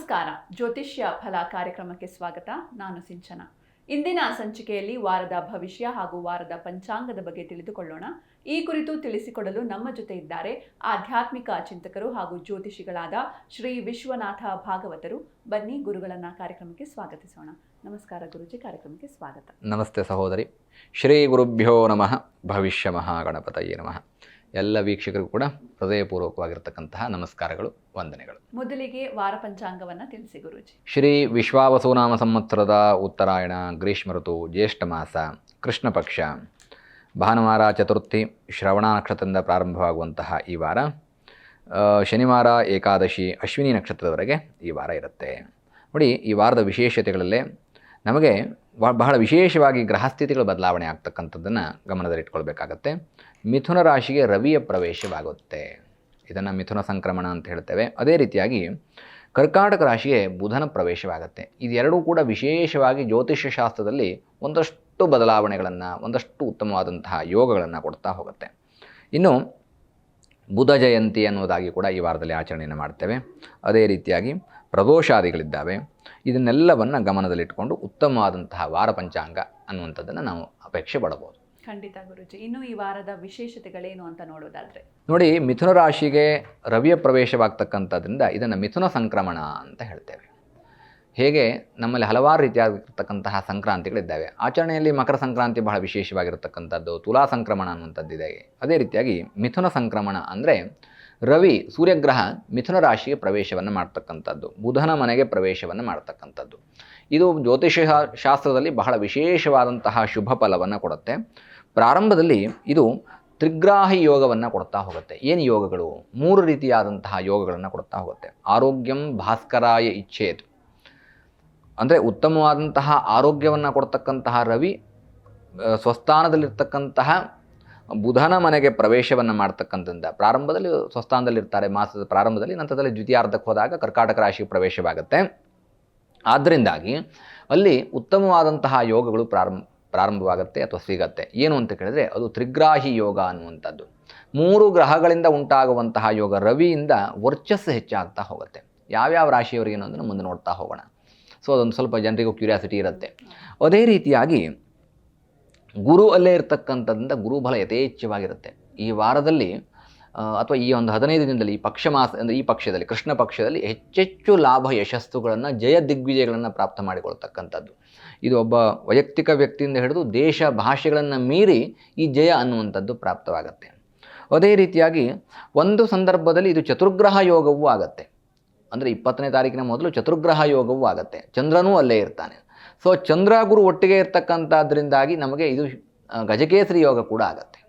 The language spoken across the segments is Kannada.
ನಮಸ್ಕಾರ. ಜ್ಯೋತಿಷ್ಯ ಫಲ ಕಾರ್ಯಕ್ರಮಕ್ಕೆ ಸ್ವಾಗತ. ನಾನು ಸಿಂಚನ. ಇಂದಿನ ಸಂಚಿಕೆಯಲ್ಲಿ ವಾರದ ಭವಿಷ್ಯ ಹಾಗೂ ವಾರದ ಪಂಚಾಂಗದ ಬಗ್ಗೆ ತಿಳಿದುಕೊಳ್ಳೋಣ. ಈ ಕುರಿತು ತಿಳಿಸಿಕೊಡಲು ನಮ್ಮ ಜೊತೆ ಇದ್ದಾರೆ ಆಧ್ಯಾತ್ಮಿಕ ಚಿಂತಕರು ಹಾಗೂ ಜ್ಯೋತಿಷಿಗಳಾದ ಶ್ರೀ ವಿಶ್ವನಾಥ ಭಾಗವತರು. ಬನ್ನಿ ಗುರುಗಳನ್ನ ಕಾರ್ಯಕ್ರಮಕ್ಕೆ ಸ್ವಾಗತಿಸೋಣ. ನಮಸ್ಕಾರ ಗುರುಜಿ, ಕಾರ್ಯಕ್ರಮಕ್ಕೆ ಸ್ವಾಗತ. ನಮಸ್ತೆ ಸಹೋದರಿ. ಶ್ರೀ ಗುರುಭ್ಯೋ ನಮಃ. ಭವಿಷ್ಯ ಮಹಾಗಣಪತಯೇ ನಮಃ. ಎಲ್ಲ ವೀಕ್ಷಕರಿಗೂ ಕೂಡ ಹೃದಯಪೂರ್ವಕವಾಗಿರ್ತಕ್ಕಂತಹ ನಮಸ್ಕಾರಗಳು, ವಂದನೆಗಳು. ಮೊದಲಿಗೆ ವಾರ ಪಂಚಾಂಗವನ್ನು ತಿಳಿಸಿ ಗುರುಜಿ. ಶ್ರೀ ವಿಶ್ವಾವಸುನಾಮ ಸಂವತ್ಸರದ ಉತ್ತರಾಯಣ, ಗ್ರೀಷ್ಮ ಋತು, ಜ್ಯೇಷ್ಠ ಮಾಸ, ಕೃಷ್ಣ ಪಕ್ಷ, ಭಾನುವಾರ ಚತುರ್ಥಿ, ಶ್ರವಣ ನಕ್ಷತ್ರದಿಂದ ಪ್ರಾರಂಭವಾಗುವಂತಹ ಈ ವಾರ ಶನಿವಾರ ಏಕಾದಶಿ, ಅಶ್ವಿನಿ ನಕ್ಷತ್ರದವರೆಗೆ ಈ ವಾರ ಇರುತ್ತೆ. ನೋಡಿ, ಈ ವಾರದ ವಿಶೇಷತೆಗಳಲ್ಲೇ ನಮಗೆ ಬಹಳ ವಿಶೇಷವಾಗಿ ಗ್ರಹಸ್ಥಿತಿಗಳ ಬದಲಾವಣೆ ಆಗ್ತಕ್ಕಂಥದ್ದನ್ನು ಗಮನದಲ್ಲಿಟ್ಕೊಳ್ಬೇಕಾಗತ್ತೆ. ಮಿಥುನ ರಾಶಿಗೆ ರವಿಯ ಪ್ರವೇಶವಾಗುತ್ತೆ. ಇದನ್ನು ಮಿಥುನ ಸಂಕ್ರಮಣ ಅಂತ ಹೇಳ್ತೇವೆ. ಅದೇ ರೀತಿಯಾಗಿ ಕರ್ಕಾಟಕ ರಾಶಿಗೆ ಬುಧನ ಪ್ರವೇಶವಾಗುತ್ತೆ. ಇದೆರಡೂ ಕೂಡ ವಿಶೇಷವಾಗಿ ಜ್ಯೋತಿಷ್ಯ ಶಾಸ್ತ್ರದಲ್ಲಿ ಒಂದಷ್ಟು ಬದಲಾವಣೆಗಳನ್ನು, ಒಂದಷ್ಟು ಉತ್ತಮವಾದಂತಹ ಯೋಗಗಳನ್ನು ಕೊಡ್ತಾ ಹೋಗುತ್ತೆ. ಇನ್ನು ಬುಧ ಜಯಂತಿ ಅನ್ನೋದಾಗಿ ಕೂಡ ಈ ವಾರದಲ್ಲಿ ಆಚರಣೆಯನ್ನು ಮಾಡ್ತೇವೆ. ಅದೇ ರೀತಿಯಾಗಿ ಪ್ರದೋಷಾದಿಗಳಿದ್ದಾವೆ. ಇದನ್ನೆಲ್ಲವನ್ನು ಗಮನದಲ್ಲಿಟ್ಕೊಂಡು ಉತ್ತಮವಾದಂತಹ ವಾರ ಪಂಚಾಂಗ ಅನ್ನುವಂಥದ್ದನ್ನು ನಾವು ಅಪೇಕ್ಷೆ ಪಡಬಹುದು. ಖಂಡಿತ ಗುರುಜಿ. ಇನ್ನು ಈ ವಾರದ ವಿಶೇಷತೆಗಳೇನು ಅಂತ ನೋಡೋದಾದ್ರೆ ನೋಡಿ, ಮಿಥುನ ರಾಶಿಗೆ ರವಿಯ ಪ್ರವೇಶವಾಗ್ತಕ್ಕಂಥದ್ರಿಂದ ಇದನ್ನು ಮಿಥುನ ಸಂಕ್ರಮಣ ಅಂತ ಹೇಳ್ತೇವೆ. ಹೇಗೆ ನಮ್ಮಲ್ಲಿ ಹಲವಾರು ರೀತಿಯಾಗಿರ್ತಕ್ಕಂತಹ ಸಂಕ್ರಾಂತಿಗಳಿದ್ದಾವೆ. ಆಚರಣೆಯಲ್ಲಿ ಮಕರ ಸಂಕ್ರಾಂತಿ ಬಹಳ ವಿಶೇಷವಾಗಿರತಕ್ಕಂಥದ್ದು, ತುಲಾ ಸಂಕ್ರಮಣ ಅನ್ನುವಂಥದ್ದಿದೆ. ಅದೇ ರೀತಿಯಾಗಿ ಮಿಥುನ ಸಂಕ್ರಮಣ ಅಂದರೆ ರವಿ ಸೂರ್ಯಗ್ರಹ ಮಿಥುನ ರಾಶಿಗೆ ಪ್ರವೇಶವನ್ನು ಮಾಡ್ತಕ್ಕಂಥದ್ದು, ಬುಧನ ಮನೆಗೆ ಪ್ರವೇಶವನ್ನು ಮಾಡ್ತಕ್ಕಂಥದ್ದು. ಇದು ಜ್ಯೋತಿಷ ಶಾಸ್ತ್ರದಲ್ಲಿ ಬಹಳ ವಿಶೇಷವಾದಂತಹ ಶುಭ ಫಲವನ್ನು ಕೊಡುತ್ತೆ. ಪ್ರಾರಂಭದಲ್ಲಿ ಇದು ತ್ರಿಗ್ರಾಹಿ ಯೋಗವನ್ನು ಕೊಡ್ತಾ ಹೋಗುತ್ತೆ. ಏನು ಯೋಗಗಳು? 3 ರೀತಿಯಾದಂತಹ ಯೋಗಗಳನ್ನು ಕೊಡ್ತಾ ಹೋಗುತ್ತೆ. ಆರೋಗ್ಯಂ ಭಾಸ್ಕರಾಯ ಇಚ್ಛೇತ್ ಅಂದರೆ ಉತ್ತಮವಾದಂತಹ ಆರೋಗ್ಯವನ್ನು ಕೊಡ್ತಕ್ಕಂತಹ ರವಿ ಸ್ವಸ್ಥಾನದಲ್ಲಿರ್ತಕ್ಕಂತಹ ಬುಧನ ಮನೆಗೆ ಪ್ರವೇಶವನ್ನು ಮಾಡ್ತಕ್ಕಂಥದ್ದು. ಪ್ರಾರಂಭದಲ್ಲಿ ಸ್ವಸ್ಥಾನದಲ್ಲಿರ್ತಾರೆ ಮಾಸದ ಪ್ರಾರಂಭದಲ್ಲಿ, ನಂತರದಲ್ಲಿ ದ್ವಿತೀಯಾರ್ಧಕ್ಕೆ ಹೋದಾಗ ಕರ್ಕಾಟಕ ರಾಶಿಗೆ ಪ್ರವೇಶವಾಗುತ್ತೆ. ಆದ್ದರಿಂದಾಗಿ ಅಲ್ಲಿ ಉತ್ತಮವಾದಂತಹ ಯೋಗಗಳು ಪ್ರಾರಂಭವಾಗುತ್ತೆ ಅಥವಾ ಸಿಗತ್ತೆ. ಏನು ಅಂತ ಕೇಳಿದ್ರೆ ಅದು ತ್ರಿಗ್ರಾಹಿ ಯೋಗ ಅನ್ನುವಂಥದ್ದು. 3 ಗ್ರಹಗಳಿಂದ ಉಂಟಾಗುವಂತಹ ಯೋಗ. ರವಿಯಿಂದ ವರ್ಚಸ್ಸು ಹೆಚ್ಚಾಗ್ತಾ ಹೋಗುತ್ತೆ. ಯಾವ್ಯಾವ ರಾಶಿಯವರಿಗೆ ಅನ್ನೋದನ್ನು ಮುಂದೆ ನೋಡ್ತಾ ಹೋಗೋಣ. ಸೊ ಅದೊಂದು ಸ್ವಲ್ಪ ಜನರಿಗೂ ಕ್ಯೂರಿಯಾಸಿಟಿ ಇರುತ್ತೆ. ಅದೇ ರೀತಿಯಾಗಿ ಗುರು ಅಲ್ಲೇ ಇರತಕ್ಕಂಥದ್ರಿಂದ ಗುರುಬಲ ಯಥೇಚ್ಛವಾಗಿರುತ್ತೆ. ಈ ವಾರದಲ್ಲಿ ಅಥವಾ ಈ ಒಂದು 15 ದಿನದಲ್ಲಿ ಈ ಪಕ್ಷಮಾಸ ಅಂದರೆ ಈ ಪಕ್ಷದಲ್ಲಿ, ಕೃಷ್ಣ ಪಕ್ಷದಲ್ಲಿ ಹೆಚ್ಚೆಚ್ಚು ಲಾಭ ಯಶಸ್ಸುಗಳನ್ನು, ಜಯ ದಿಗ್ವಿಜಯಗಳನ್ನು ಪ್ರಾಪ್ತ ಮಾಡಿಕೊಳ್ತಕ್ಕಂಥದ್ದು. ಇದು ಒಬ್ಬ ವೈಯಕ್ತಿಕ ವ್ಯಕ್ತಿಯಿಂದ ಹಿಡಿದು ದೇಶ ಭಾಷೆಗಳನ್ನು ಮೀರಿ ಈ ಜಯ ಅನ್ನುವಂಥದ್ದು ಪ್ರಾಪ್ತವಾಗುತ್ತೆ. ಅದೇ ರೀತಿಯಾಗಿ ಒಂದು ಸಂದರ್ಭದಲ್ಲಿ ಇದು ಚತುರ್ಗ್ರಹ ಯೋಗವೂ ಆಗುತ್ತೆ. ಅಂದರೆ 20ನೇ ತಾರೀಕಿನ ಮೊದಲು ಚತುರ್ಗ್ರಹ ಯೋಗವೂ ಆಗುತ್ತೆ. ಚಂದ್ರನೂ ಅಲ್ಲೇ ಇರ್ತಾನೆ. ಸೊ ಚಂದ್ರ ಗುರು ಒಟ್ಟಿಗೆ ಇರ್ತಕ್ಕಂಥದ್ರಿಂದಾಗಿ ನಮಗೆ ಇದು ಗಜಕೇಸರಿ ಯೋಗ ಕೂಡ ಆಗುತ್ತೆ.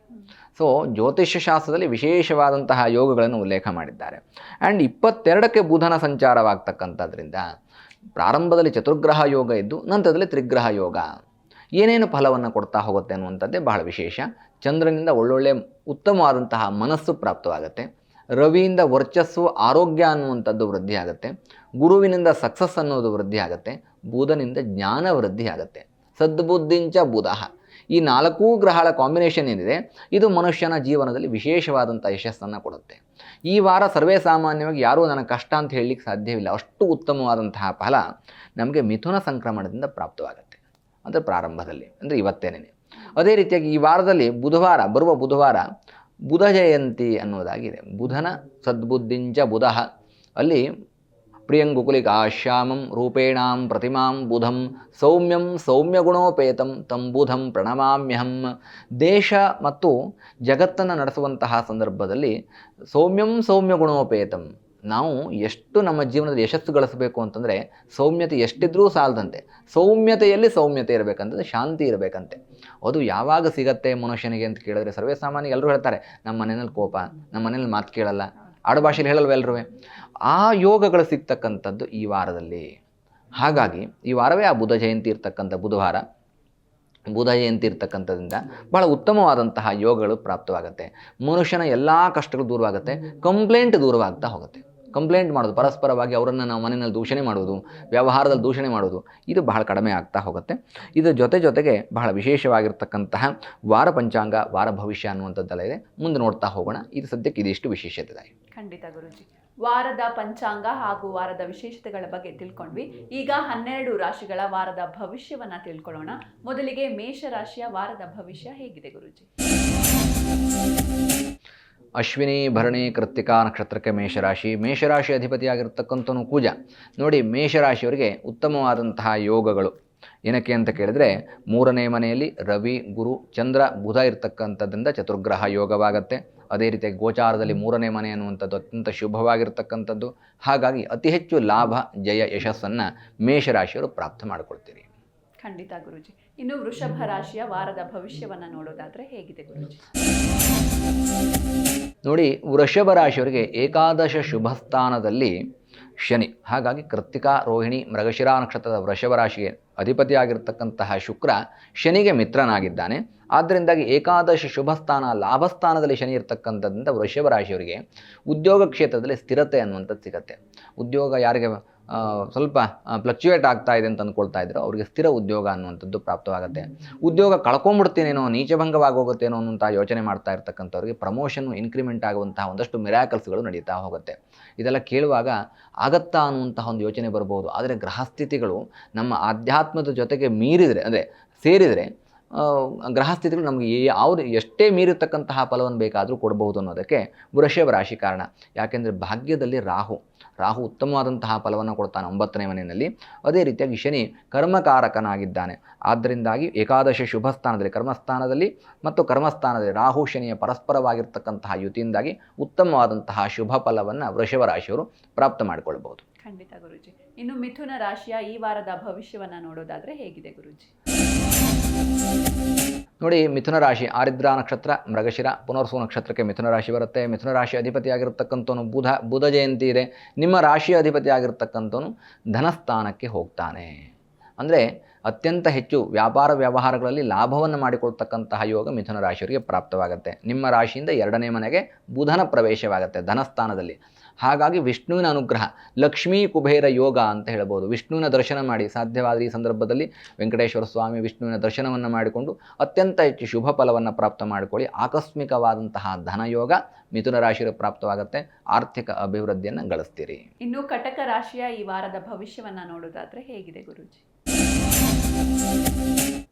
ಸೊ ಜ್ಯೋತಿಷ್ಯ ಶಾಸ್ತ್ರದಲ್ಲಿ ವಿಶೇಷವಾದಂತಹ ಯೋಗಗಳನ್ನು ಉಲ್ಲೇಖ ಮಾಡಿದ್ದಾರೆ. ಆ್ಯಂಡ್ 22ಕ್ಕೆ ಬುಧನ ಸಂಚಾರವಾಗ್ತಕ್ಕಂಥದ್ರಿಂದ ಪ್ರಾರಂಭದಲ್ಲಿ ಚತುರ್ಗ್ರಹ ಯೋಗ ಇದ್ದು ನಂತರದಲ್ಲಿ ತ್ರಿಗ್ರಹ ಯೋಗ ಏನೇನು ಫಲವನ್ನು ಕೊಡ್ತಾ ಹೋಗುತ್ತೆ ಅನ್ನುವಂಥದ್ದೇ ಬಹಳ ವಿಶೇಷ. ಚಂದ್ರನಿಂದ ಒಳ್ಳೊಳ್ಳೆ ಉತ್ತಮವಾದಂತಹ ಮನಸ್ಸು ಪ್ರಾಪ್ತವಾಗುತ್ತೆ. ರವಿಯಿಂದ ವರ್ಚಸ್ಸು, ಆರೋಗ್ಯ ಅನ್ನುವಂಥದ್ದು ವೃದ್ಧಿ ಆಗುತ್ತೆ. ಗುರುವಿನಿಂದ ಸಕ್ಸಸ್ ಅನ್ನೋದು ವೃದ್ಧಿ ಆಗುತ್ತೆ. ಬುಧನಿಂದ ಜ್ಞಾನ ವೃದ್ಧಿ ಆಗುತ್ತೆ. ಸದ್ಬುದ್ಧಿಂಚ ಬುಧ, ಈ 4 ಗ್ರಹಗಳ ಕಾಂಬಿನೇಷನ್ ಏನಿದೆ ಇದು ಮನುಷ್ಯನ ಜೀವನದಲ್ಲಿ ವಿಶೇಷವಾದಂಥ ಯಶಸ್ಸನ್ನು ಕೊಡುತ್ತೆ. ಈ ವಾರ ಸರ್ವೇ ಸಾಮಾನ್ಯವಾಗಿ ಯಾರೂ ನನಗೆ ಕಷ್ಟ ಅಂತ ಹೇಳಲಿಕ್ಕೆ ಸಾಧ್ಯವಿಲ್ಲ. ಅಷ್ಟು ಉತ್ತಮವಾದಂತಹ ಫಲ ನಮಗೆ ಮಿಥುನ ಸಂಕ್ರಮಣದಿಂದ ಪ್ರಾಪ್ತವಾಗುತ್ತೆ. ಅಂದರೆ ಪ್ರಾರಂಭದಲ್ಲಿ, ಅಂದರೆ ಇವತ್ತೇನೆ. ಅದೇ ರೀತಿಯಾಗಿ ಈ ವಾರದಲ್ಲಿ ಬರುವ ಬುಧವಾರ ಬುಧ ಜಯಂತಿ ಅನ್ನೋದಾಗಿದೆ. ಬುಧನ ಸದ್ಬುದ್ಧಿಂಚ ಬುಧ, ಅಲ್ಲಿ ಪ್ರಿಯಂಗುಕುಲಿಕಾ ಶ್ಯಾಮಂ ರೂಪೇಣಾಂ ಪ್ರತಿಮಾಂ ಬುಧಂ ಸೌಮ್ಯಂ ಸೌಮ್ಯಗುಣೋಪೇತಂ ತಂ ಬುಧಂ ಪ್ರಣಮಾಮ್ಯಹಂ. ದೇಶ ಮತ್ತು ಜಗತ್ತನ್ನು ನಡೆಸುವಂತಹ ಸಂದರ್ಭದಲ್ಲಿ ಸೌಮ್ಯಂ ಸೌಮ್ಯಗುಣೋಪೇತಂ, ನಾವು ಎಷ್ಟು ನಮ್ಮ ಜೀವನದಲ್ಲಿ ಯಶಸ್ಸು ಗಳಿಸಬೇಕು ಅಂತಂದರೆ ಸೌಮ್ಯತೆ ಎಷ್ಟಿದ್ರೂ ಸಾಲದಂತೆ. ಸೌಮ್ಯತೆಯಲ್ಲಿ ಸೌಮ್ಯತೆ ಇರಬೇಕಂತಂದರೆ ಶಾಂತಿ ಇರಬೇಕಂತೆ. ಅದು ಯಾವಾಗ ಸಿಗತ್ತೆ ಮನುಷ್ಯನಿಗೆ ಅಂತ ಕೇಳಿದ್ರೆ ಸರ್ವೇ ಸಾಮಾನ್ಯ ಎಲ್ಲರೂ ಹೇಳ್ತಾರೆ, ನಮ್ಮ ಮನೆಯಲ್ಲಿ ಕೋಪ, ನಮ್ಮ ಮನೇಲಿ ಮಾತು ಕೇಳಲ್ಲ, ಆಡುಭಾಷೆಯಲ್ಲಿ ಹೇಳಲ್ವ ಎಲ್ಲರೂ. ಆ ಯೋಗಗಳು ಸಿಗ್ತಕ್ಕಂಥದ್ದು ಈ ವಾರದಲ್ಲಿ. ಹಾಗಾಗಿ ಈ ವಾರವೇ ಆ ಬುಧ ಜಯಂತಿ ಇರ್ತಕ್ಕಂಥ ಬುಧವಾರ, ಬುಧ ಜಯಂತಿ ಇರ್ತಕ್ಕಂಥದ್ರಿಂದ ಬಹಳ ಉತ್ತಮವಾದಂತಹ ಯೋಗಗಳು ಪ್ರಾಪ್ತವಾಗುತ್ತೆ. ಮನುಷ್ಯನ ಎಲ್ಲ ಕಷ್ಟಗಳು ದೂರವಾಗುತ್ತೆ. ಕಂಪ್ಲೇಂಟ್ ದೂರವಾಗ್ತಾ ಹೋಗುತ್ತೆ. ಕಂಪ್ಲೇಂಟ್ ಮಾಡೋದು, ಪರಸ್ಪರವಾಗಿ ಅವರನ್ನು ನಾವು ಮನೆಯಲ್ಲಿ ದೂಷಣೆ ಮಾಡೋದು, ವ್ಯವಹಾರದಲ್ಲಿ ದೂಷಣೆ ಮಾಡೋದು, ಇದು ಬಹಳ ಕಡಿಮೆ ಆಗ್ತಾ ಹೋಗುತ್ತೆ. ಇದರ ಜೊತೆಗೆ ಬಹಳ ವಿಶೇಷವಾಗಿರ್ತಕ್ಕಂತಹ ವಾರ ಪಂಚಾಂಗ, ವಾರ ಭವಿಷ್ಯ ಅನ್ನುವಂಥದ್ದೆಲ್ಲ ಇದೆ. ಮುಂದೆ ನೋಡ್ತಾ ಹೋಗೋಣ. ಇದು ಸದ್ಯಕ್ಕೆ ಇದಿಷ್ಟು ವಿಶೇಷತೆ. ಖಂಡಿತ ಗುರುಜಿ. ವಾರದ ಪಂಚಾಂಗ ಹಾಗೂ ವಾರದ ವಿಶೇಷತೆಗಳ ಬಗ್ಗೆ ತಿಳ್ಕೊಂಡ್ವಿ. ಈಗ 12 ರಾಶಿಗಳ ವಾರದ ಭವಿಷ್ಯವನ್ನ ತಿಳ್ಕೊಳ್ಳೋಣ. ಮೊದಲಿಗೆ ಮೇಷರಾಶಿಯ ವಾರದ ಭವಿಷ್ಯ ಹೇಗಿದೆ ಗುರೂಜಿ? ಅಶ್ವಿನಿ ಭರಣಿ ಕೃತ್ತಿಕಾ ನಕ್ಷತ್ರಕ್ಕೆ ಮೇಷರಾಶಿ ಅಧಿಪತಿಯಾಗಿರ್ತಕ್ಕಂಥವನು ಕುಜ. ನೋಡಿ, ಮೇಷರಾಶಿಯವರಿಗೆ ಉತ್ತಮವಾದಂತಹ ಯೋಗಗಳು ಏನಕ್ಕೆ ಅಂತ ಕೇಳಿದ್ರೆ, 3ನೇ ಮನೆಯಲ್ಲಿ ರವಿ, ಗುರು, ಚಂದ್ರ, ಬುಧ ಇರತಕ್ಕಂಥದ್ರಿಂದ ಚತುರ್ಗ್ರಹ ಯೋಗವಾಗತ್ತೆ. ಅದೇ ರೀತಿ ಗೋಚಾರದಲ್ಲಿ 3ನೇ ಮನೆ ಅನ್ನುವಂಥದ್ದು ಅತ್ಯಂತ ಶುಭವಾಗಿರ್ತಕ್ಕಂಥದ್ದು. ಹಾಗಾಗಿ ಅತಿ ಹೆಚ್ಚು ಲಾಭ, ಜಯ, ಯಶಸ್ಸನ್ನು ಮೇಷರಾಶಿಯವರು ಪ್ರಾಪ್ತ ಮಾಡಿಕೊಳ್ತೀರಿ. ಖಂಡಿತ ಗುರೂಜಿ. ಇನ್ನು ವೃಷಭ ರಾಶಿಯ ವಾರದ ಭವಿಷ್ಯವನ್ನ ನೋಡೋದಾದ್ರೆ ಹೇಗಿದೆ ಗುರೂಜಿ? ನೋಡಿ, ವೃಷಭ ರಾಶಿಯವರಿಗೆ ಏಕಾದಶ ಶುಭ ಸ್ಥಾನದಲ್ಲಿ ಶನಿ. ಹಾಗಾಗಿ ಕೃತ್ತಿಕಾ, ರೋಹಿಣಿ, ಮೃಗಶಿರಾ ನಕ್ಷತ್ರದ ವೃಷಭ ರಾಶಿಗೆ ಅಧಿಪತಿಯಾಗಿರ್ತಕ್ಕಂತಹ ಶುಕ್ರ ಶನಿಗೆ ಮಿತ್ರನಾಗಿದ್ದಾನೆ. ಆದ್ದರಿಂದಾಗಿ ಏಕಾದಶ ಶುಭ ಸ್ಥಾನ ಲಾಭಸ್ಥಾನದಲ್ಲಿ ಶನಿ ಇರ್ತಕ್ಕಂಥದ್ರಿಂದ ವೃಷಭ ರಾಶಿಯವರಿಗೆ ಉದ್ಯೋಗ ಕ್ಷೇತ್ರದಲ್ಲಿ ಸ್ಥಿರತೆ ಅನ್ನುವಂಥದ್ದು ಸಿಗುತ್ತೆ. ಉದ್ಯೋಗ ಯಾರಿಗೆ ಸ್ವಲ್ಪ ಫ್ಲಕ್ಚುಯೇಟ್ ಆಗ್ತಾ ಇದೆ ಅಂತ ಅಂದ್ಕೊಳ್ತಾ ಇದ್ರು, ಅವರಿಗೆ ಸ್ಥಿರ ಉದ್ಯೋಗ ಅನ್ನುವಂಥದ್ದು ಪ್ರಾಪ್ತವಾಗುತ್ತೆ. ಉದ್ಯೋಗ ಕಳ್ಕೊಂಡ್ಬಿಡ್ತೀನೇನೋ, ನೀಚಭಂಗವಾಗಿ ಹೋಗುತ್ತೇನೋ ಅನ್ನುವಂಥ ಯೋಚನೆ ಮಾಡ್ತಾ ಇರ್ತಕ್ಕಂಥವ್ರಿಗೆ ಪ್ರಮೋಷನ್, ಇನ್ಕ್ರಿಮೆಂಟ್ ಆಗುವಂತಹ ಒಂದಷ್ಟು ಮಿರಾಕಲ್ಸ್ಗಳು ನಡೀತಾ ಹೋಗುತ್ತೆ. ಇದೆಲ್ಲ ಕೇಳುವಾಗ ಆಗತ್ತಾ ಅನ್ನುವಂತಹ ಒಂದು ಯೋಚನೆ ಬರ್ಬೋದು. ಆದರೆ ಗ್ರಹಸ್ಥಿತಿಗಳು ನಮ್ಮ ಆಧ್ಯಾತ್ಮದ ಜೊತೆಗೆ ಮೀರಿದರೆ, ಅಂದರೆ ಸೇರಿದರೆ, ಗ್ರಹಸ್ಥಿತಿಗಳು ನಮಗೆ ಯಾವುದು ಎಷ್ಟೇ ಮೀರಿರ್ತಕ್ಕಂತಹ ಫಲವನ್ನು ಬೇಕಾದರೂ ಕೊಡಬಹುದು ಅನ್ನೋದಕ್ಕೆ ವೃಷಭ ರಾಶಿ ಕಾರಣ. ಯಾಕೆಂದರೆ ಭಾಗ್ಯದಲ್ಲಿ ರಾಹು ಉತ್ತಮವಾದಂತಹ ಫಲವನ್ನು ಕೊಡ್ತಾನೆ 9ನೇ ಮನೆಯಲ್ಲಿ. ಅದೇ ರೀತಿಯಾಗಿ ಶನಿ ಕರ್ಮಕಾರಕನಾಗಿದ್ದಾನೆ. ಆದ್ದರಿಂದಾಗಿ ಏಕಾದಶ ಶುಭ ಸ್ಥಾನದಲ್ಲಿ ಕರ್ಮಸ್ಥಾನದಲ್ಲಿ ಮತ್ತು ಕರ್ಮಸ್ಥಾನದಲ್ಲಿ ರಾಹು ಶನಿಯ ಪರಸ್ಪರವಾಗಿರ್ತಕ್ಕಂತಹ ಯುತಿಯಿಂದಾಗಿ ಉತ್ತಮವಾದಂತಹ ಶುಭ ಫಲವನ್ನು ವೃಷಭ ರಾಶಿಯವರು ಪ್ರಾಪ್ತ ಮಾಡಿಕೊಳ್ಬಹುದು. ಖಂಡಿತ ಗುರೂಜಿ. ಇನ್ನು ಮಿಥುನ ರಾಶಿಯ ಈ ವಾರದ ಭವಿಷ್ಯವನ್ನ ನೋಡೋದಾದ್ರೆ ಹೇಗಿದೆ ಗುರೂಜಿ? ನೋಡಿ, ಮಿಥುನ ರಾಶಿ ಆರಿದ್ರಾ ನಕ್ಷತ್ರ, ಮೃಗಶಿರ, ಪುನರ್ಸು ನಕ್ಷತ್ರಕ್ಕೆ ಮಿಥುನ ರಾಶಿ ಬರುತ್ತೆ. ಮಿಥುನ ರಾಶಿ ಅಧಿಪತಿಯಾಗಿರ್ತಕ್ಕಂಥವನು ಬುಧ ಜಯಂತಿ ಇದೆ. ನಿಮ್ಮ ರಾಶಿಯ ಅಧಿಪತಿಯಾಗಿರ್ತಕ್ಕಂಥವನು ಧನಸ್ಥಾನಕ್ಕೆ ಹೋಗ್ತಾನೆ. ಅಂದರೆ ಅತ್ಯಂತ ಹೆಚ್ಚು ವ್ಯಾಪಾರ ವ್ಯವಹಾರಗಳಲ್ಲಿ ಲಾಭವನ್ನು ಮಾಡಿಕೊಳ್ತಕ್ಕಂತಹ ಯೋಗ ಮಿಥುನ ರಾಶಿಯವರಿಗೆ ಪ್ರಾಪ್ತವಾಗುತ್ತೆ. ನಿಮ್ಮ ರಾಶಿಯಿಂದ 2ನೇ ಮನೆಗೆ ಬುಧನ ಪ್ರವೇಶವಾಗುತ್ತೆ ಧನಸ್ಥಾನದಲ್ಲಿ. ಹಾಗಾಗಿ ವಿಷ್ಣುವಿನ ಅನುಗ್ರಹ, ಲಕ್ಷ್ಮೀ ಕುಬೇರ ಯೋಗ ಅಂತ ಹೇಳ್ಬೋದು. ವಿಷ್ಣುವಿನ ದರ್ಶನ ಮಾಡಿ, ಸಾಧ್ಯವಾದ ಈ ಸಂದರ್ಭದಲ್ಲಿ ವೆಂಕಟೇಶ್ವರ ಸ್ವಾಮಿ ವಿಷ್ಣುವಿನ ದರ್ಶನವನ್ನು ಮಾಡಿಕೊಂಡು ಅತ್ಯಂತ ಹೆಚ್ಚು ಶುಭ ಫಲವನ್ನು ಪ್ರಾಪ್ತ ಮಾಡಿಕೊಳ್ಳಿ. ಆಕಸ್ಮಿಕವಾದಂತಹ ಧನಯೋಗ ಮಿಥುನ ರಾಶಿಯ ಪ್ರಾಪ್ತವಾಗುತ್ತೆ. ಆರ್ಥಿಕ ಅಭಿವೃದ್ಧಿಯನ್ನು ಗಳಿಸ್ತೀರಿ. ಇನ್ನು ಕಟಕ ರಾಶಿಯ ಈ ವಾರದ ಭವಿಷ್ಯವನ್ನ ನೋಡೋದಾದ್ರೆ ಹೇಗಿದೆ ಗುರೂಜಿ?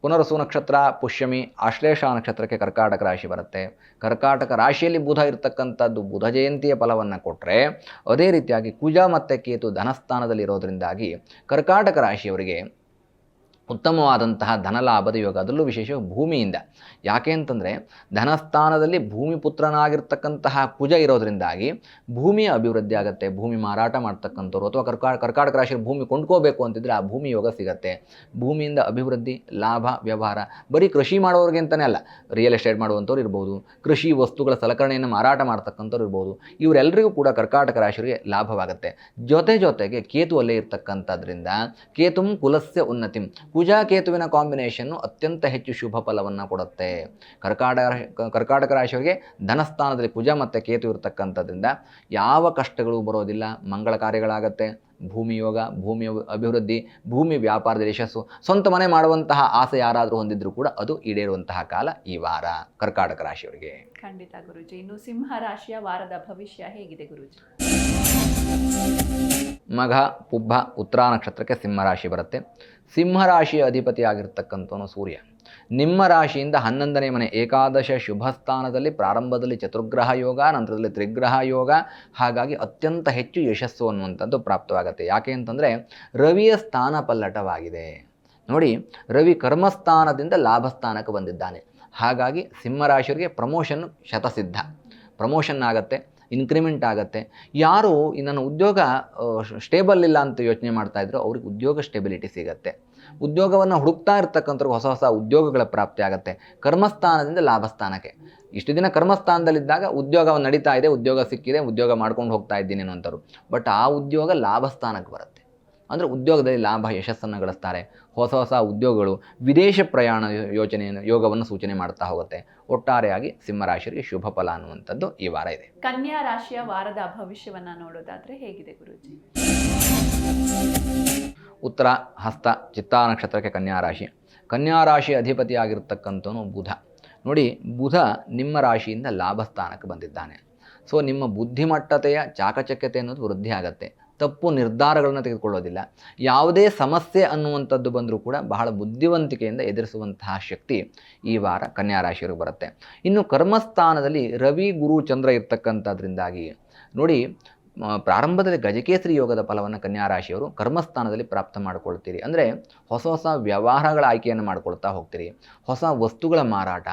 ಪುನರ್ಸು ನಕ್ಷತ್ರ, ಪುಷ್ಯಮಿ, ಆಶ್ಲೇಷ ನಕ್ಷತ್ರಕ್ಕೆ ಕರ್ಕಾಟಕ ರಾಶಿ ಬರುತ್ತೆ. ಕರ್ಕಾಟಕ ರಾಶಿಯಲ್ಲಿ ಬುಧ ಇರತಕ್ಕಂಥದ್ದು ಬುಧ ಜಯಂತಿಯ ಫಲವನ್ನು ಕೊಟ್ಟರೆ, ಅದೇ ರೀತಿಯಾಗಿ ಕುಜ ಮತ್ತು ಕೇತು ಧನಸ್ಥಾನದಲ್ಲಿರೋದ್ರಿಂದಾಗಿ ಕರ್ಕಾಟಕ ರಾಶಿಯವರಿಗೆ ಉತ್ತಮವಾದಂತಹ ಧನಲಾಭದ ಯೋಗ, ಅದರಲ್ಲೂ ವಿಶೇಷ ಭೂಮಿಯಿಂದ. ಯಾಕೆ ಅಂತಂದರೆ ಧನಸ್ಥಾನದಲ್ಲಿ ಭೂಮಿ ಪುತ್ರನಾಗಿರ್ತಕ್ಕಂತಹ ಕುಜ ಇರೋದ್ರಿಂದಾಗಿ ಭೂಮಿಯ ಅಭಿವೃದ್ಧಿ ಆಗುತ್ತೆ. ಭೂಮಿ ಮಾರಾಟ ಮಾಡ್ತಕ್ಕಂಥವ್ರು ಅಥವಾ ಕರ್ಕಾಟಕ ರಾಶಿಯ ಭೂಮಿ ಕೊಂಡ್ಕೋಬೇಕು ಅಂತಿದ್ರೆ ಆ ಭೂಮಿ ಯೋಗ ಸಿಗುತ್ತೆ. ಭೂಮಿಯಿಂದ ಅಭಿವೃದ್ಧಿ, ಲಾಭ, ವ್ಯವಹಾರ. ಬರೀ ಕೃಷಿ ಮಾಡೋರಿಗೆ ಅಂತಲೇ ಅಲ್ಲ, ರಿಯಲ್ ಎಸ್ಟೇಟ್ ಮಾಡುವಂಥವ್ರು ಇರ್ಬೋದು, ಕೃಷಿ ವಸ್ತುಗಳ ಸಲಕರಣೆಯನ್ನು ಮಾರಾಟ ಮಾಡ್ತಕ್ಕಂಥವ್ರು ಇರ್ಬೋದು. ಇವರೆಲ್ಲರಿಗೂ ಕೂಡ ಕರ್ಕಾಟಕ ರಾಶಿಯವರಿಗೆ ಲಾಭವಾಗುತ್ತೆ. ಜೊತೆಗೆ ಕೇತು ಅಲ್ಲೇ ಇರ್ತಕ್ಕಂಥದ್ರಿಂದ ಕೇತುಂ ಕುಲಸ್ಯ ಉನ್ನತಿಂ, ಕುಜ ಕೇತುವಿನ ಕಾಂಬಿನೇಷನ್ನು ಅತ್ಯಂತ ಹೆಚ್ಚು ಶುಭ ಫಲವನ್ನು ಕೊಡುತ್ತೆ. ಕರ್ಕಾಟಕ ರಾಶಿಯವರಿಗೆ ಧನಸ್ಥಾನದಲ್ಲಿ ಕುಜ ಮತ್ತು ಕೇತು ಇರತಕ್ಕಂಥದ್ರಿಂದ ಯಾವ ಕಷ್ಟಗಳು ಬರೋದಿಲ್ಲ, ಮಂಗಳ ಕಾರ್ಯಗಳಾಗತ್ತೆ. ಭೂಮಿ ಯೋಗ, ಭೂಮಿ ಅಭಿವೃದ್ಧಿ, ಭೂಮಿ ವ್ಯಾಪಾರದ ಯಶಸ್ಸು, ಸ್ವಂತ ಮನೆ ಮಾಡುವಂತಹ ಆಸೆ ಯಾರಾದರೂ ಹೊಂದಿದ್ರೂ ಕೂಡ ಅದು ಈಡೇರುವಂತಹ ಕಾಲ ಈ ವಾರ ಕರ್ಕಾಟಕ ರಾಶಿಯವರಿಗೆ. ಖಂಡಿತ ಗುರೂಜಿ. ಇನ್ನು ಸಿಂಹ ರಾಶಿಯ ವಾರದ ಭವಿಷ್ಯ ಹೇಗಿದೆ ಗುರೂಜಿ? ಮಘ, ಪುಬ್ಬ, ಉತ್ತರ ನಕ್ಷತ್ರಕ್ಕೆ ಸಿಂಹರಾಶಿ ಬರುತ್ತೆ. ಸಿಂಹರಾಶಿಯ ಅಧಿಪತಿಯಾಗಿರ್ತಕ್ಕಂಥವನು ಸೂರ್ಯ. ನಿಮ್ಮ ರಾಶಿಯಿಂದ 11ನೇ ಮನೆ ಏಕಾದಶ ಶುಭ ಸ್ಥಾನದಲ್ಲಿ ಪ್ರಾರಂಭದಲ್ಲಿ ಚತುರ್ಗ್ರಹ ಯೋಗ, ನಂತರದಲ್ಲಿ ತ್ರಿಗ್ರಹ ಯೋಗ. ಹಾಗಾಗಿ ಅತ್ಯಂತ ಹೆಚ್ಚು ಯಶಸ್ಸು ಅನ್ನುವಂಥದ್ದು ಪ್ರಾಪ್ತವಾಗುತ್ತೆ. ಯಾಕೆ ಅಂತಂದರೆ ರವಿಯ ಸ್ಥಾನ ಪಲ್ಲಟವಾಗಿದೆ. ನೋಡಿ, ರವಿ ಕರ್ಮಸ್ಥಾನದಿಂದ ಲಾಭಸ್ಥಾನಕ್ಕೆ ಬಂದಿದ್ದಾನೆ. ಹಾಗಾಗಿ ಸಿಂಹರಾಶಿಯವರಿಗೆ ಪ್ರಮೋಷನ್ ಶತಸಿದ್ಧ. ಪ್ರಮೋಷನ್ ಆಗುತ್ತೆ, ಇನ್ಕ್ರಿಮೆಂಟ್ ಆಗುತ್ತೆ. ಯಾರು ನನ್ನ ಉದ್ಯೋಗ ಸ್ಟೇಬಲ್ ಇಲ್ಲ ಅಂತ ಯೋಚನೆ ಮಾಡ್ತಾಯಿದ್ರು ಅವ್ರಿಗೆ ಉದ್ಯೋಗ ಸ್ಟೆಬಿಲಿಟಿ ಸಿಗುತ್ತೆ. ಉದ್ಯೋಗವನ್ನು ಹುಡುಕ್ತಾ ಇರ್ತಕ್ಕಂಥವ್ರಿಗೆ ಹೊಸ ಉದ್ಯೋಗಗಳ ಪ್ರಾಪ್ತಿ ಆಗುತ್ತೆ. ಕರ್ಮಸ್ಥಾನದಿಂದ ಲಾಭಸ್ಥಾನಕ್ಕೆ. ಇಷ್ಟು ದಿನ ಕರ್ಮಸ್ಥಾನದಲ್ಲಿದ್ದಾಗ ಉದ್ಯೋಗ ನಡೀತಾ ಇದೆ, ಉದ್ಯೋಗ ಸಿಕ್ಕಿದೆ, ಉದ್ಯೋಗ ಮಾಡ್ಕೊಂಡು ಹೋಗ್ತಾ ಇದ್ದೀನಿ ಅನ್ನೋಂಥವ್ರು. ಬಟ್ ಆ ಉದ್ಯೋಗ ಲಾಭಸ್ಥಾನಕ್ಕೆ ಬರುತ್ತೆ. ಅಂದರೆ ಉದ್ಯೋಗದಲ್ಲಿ ಲಾಭ, ಯಶಸ್ಸನ್ನು ಗಳಿಸ್ತಾರೆ. ಹೊಸ ಉದ್ಯೋಗಗಳು, ವಿದೇಶ ಪ್ರಯಾಣ ಯೋಗವನ್ನು ಸೂಚನೆ ಮಾಡ್ತಾ ಹೋಗುತ್ತೆ. ಒಟ್ಟಾರೆಯಾಗಿ ಸಿಂಹರಾಶಿಯವರಿಗೆ ಶುಭ ಫಲ ಅನ್ನುವಂಥದ್ದು ಈ ವಾರ ಇದೆ. ಕನ್ಯಾ ರಾಶಿಯ ವಾರದ ಭವಿಷ್ಯವನ್ನ ನೋಡೋದಾದ್ರೆ ಹೇಗಿದೆ ಗುರೂಜಿ? ಉತ್ತರ, ಹಸ್ತ, ಚಿತ್ತಾ ನಕ್ಷತ್ರಕ್ಕೆ ಕನ್ಯಾ ರಾಶಿ. ಕನ್ಯಾ ರಾಶಿ ಅಧಿಪತಿಯಾಗಿರ್ತಕ್ಕಂಥವನು ಬುಧ. ನೋಡಿ, ಬುಧ ನಿಮ್ಮ ರಾಶಿಯಿಂದ ಲಾಭಸ್ಥಾನಕ್ಕೆ ಬಂದಿದ್ದಾನೆ. ಸೊ ನಿಮ್ಮ ಬುದ್ಧಿಮಟ್ಟತೆಯ ಚಾಕಚಕ್ಯತೆ ಅನ್ನೋದು ವೃದ್ಧಿ ಆಗುತ್ತೆ. ತಪ್ಪು ನಿರ್ಧಾರಗಳನ್ನು ತೆಗೆದುಕೊಳ್ಳೋದಿಲ್ಲ. ಯಾವುದೇ ಸಮಸ್ಯೆ ಅನ್ನುವಂಥದ್ದು ಬಂದರೂ ಕೂಡ ಬಹಳ ಬುದ್ಧಿವಂತಿಕೆಯಿಂದ ಎದುರಿಸುವಂತಹ ಶಕ್ತಿ ಈ ವಾರ ಕನ್ಯಾ ರಾಶಿಯವರಿಗೆ ಬರುತ್ತೆ. ಇನ್ನು ಕರ್ಮಸ್ಥಾನದಲ್ಲಿ ರವಿ ಗುರು ಚಂದ್ರ ಇರ್ತಕ್ಕಂಥದ್ರಿಂದಾಗಿ ನೋಡಿ, ಪ್ರಾರಂಭದಲ್ಲಿ ಗಜಕೇಸರಿ ಯೋಗದ ಫಲವನ್ನು ಕನ್ಯಾ ರಾಶಿಯವರು ಕರ್ಮಸ್ಥಾನದಲ್ಲಿ ಪ್ರಾಪ್ತ ಮಾಡ್ಕೊಳ್ತೀರಿ. ಅಂದರೆ ಹೊಸ ಹೊಸ ವ್ಯವಹಾರಗಳ ಆಯ್ಕೆಯನ್ನು ಮಾಡ್ಕೊಳ್ತಾ ಹೋಗ್ತೀರಿ, ಹೊಸ ವಸ್ತುಗಳ ಮಾರಾಟ,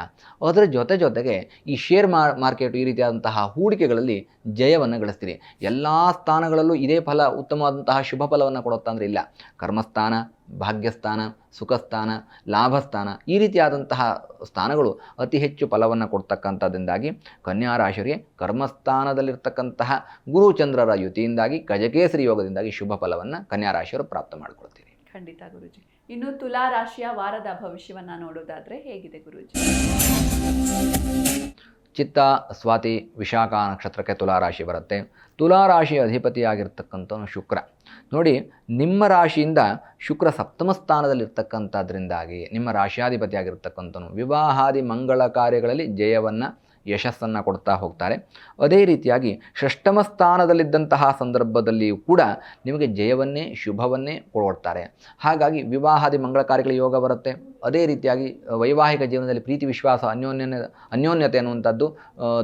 ಅದರ ಜೊತೆಗೆ ಈ ಶೇರ್ ಮಾರ್ಕೆಟ್ ಈ ರೀತಿಯಾದಂತಹ ಹೂಡಿಕೆಗಳಲ್ಲಿ ಜಯವನ್ನು ಗಳಿಸ್ತೀರಿ. ಎಲ್ಲ ಸ್ಥಾನಗಳಲ್ಲೂ ಇದೇ ಫಲ ಉತ್ತಮವಾದಂತಹ ಶುಭ ಫಲವನ್ನು ಕೊಡುತ್ತಾ ಅಂದರೆ ಇಲ್ಲ. ಕರ್ಮಸ್ಥಾನ, ಭಾಗ್ಯಸ್ಥಾನ, ಸುಖಸ್ಥಾನ, ಲಾಭಸ್ಥಾನ ಈ ರೀತಿಯಾದಂತಹ ಸ್ಥಾನಗಳು ಅತಿ ಹೆಚ್ಚು ಫಲವನ್ನು ಕೊಡ್ತಕ್ಕಂಥದ್ದಿಂದಾಗಿ ಕನ್ಯಾ ರಾಶಿಯವರಿಗೆ ಕರ್ಮಸ್ಥಾನದಲ್ಲಿರ್ತಕ್ಕಂತಹ ಗುರುಚಂದ್ರರ ಯುತಿಯಿಂದಾಗಿ ಗಜಕೇಸರಿ ಯೋಗದಿಂದಾಗಿ ಶುಭ ಫಲವನ್ನು ಕನ್ಯಾ ರಾಶಿಯವರು ಪ್ರಾಪ್ತ ಮಾಡಿಕೊಳ್ತೀರಿ. ಖಂಡಿತ ಗುರುಜಿ. ಇನ್ನು ತುಲಾ ರಾಶಿಯ ವಾರದ ಭವಿಷ್ಯವನ್ನ ನೋಡೋದಾದ್ರೆ ಹೇಗಿದೆ ಗುರುಜಿ? ಚಿತ್ತ, ಸ್ವಾತಿ, ವಿಶಾಖ ನಕ್ಷತ್ರಕ್ಕೆ ತುಲಾರಾಶಿ ಬರುತ್ತೆ. ತುಲಾರಾಶಿಯ ಅಧಿಪತಿಯಾಗಿರ್ತಕ್ಕಂಥವನು ಶುಕ್ರ. ನೋಡಿ, ನಿಮ್ಮ ರಾಶಿಯಿಂದ ಶುಕ್ರ ಸಪ್ತಮ ಸ್ಥಾನದಲ್ಲಿರ್ತಕ್ಕಂಥದ್ರಿಂದಾಗಿ ನಿಮ್ಮ ರಾಶಿಯಾಧಿಪತಿಯಾಗಿರ್ತಕ್ಕಂಥವನು ವಿವಾಹಾದಿ ಮಂಗಳ ಕಾರ್ಯಗಳಲ್ಲಿ ಜಯವನ್ನು, ಯಶಸ್ಸನ್ನು ಕೊಡ್ತಾ ಹೋಗ್ತಾರೆ. ಅದೇ ರೀತಿಯಾಗಿ ಷಷ್ಠಮ ಸ್ಥಾನದಲ್ಲಿದ್ದಂತಹ ಸಂದರ್ಭದಲ್ಲಿಯೂ ಕೂಡ ನಿಮಗೆ ಜಯವನ್ನೇ, ಶುಭವನ್ನೇ ಕೊಡ್ತಾರೆ. ಹಾಗಾಗಿ ವಿವಾಹಾದಿ ಮಂಗಳ ಕಾರ್ಯಗಳ ಯೋಗ ಬರುತ್ತೆ. ಅದೇ ರೀತಿಯಾಗಿ ವೈವಾಹಿಕ ಜೀವನದಲ್ಲಿ ಪ್ರೀತಿ, ವಿಶ್ವಾಸ, ಅನ್ಯೋನ್ಯತೆ ಅನ್ನುವಂಥದ್ದು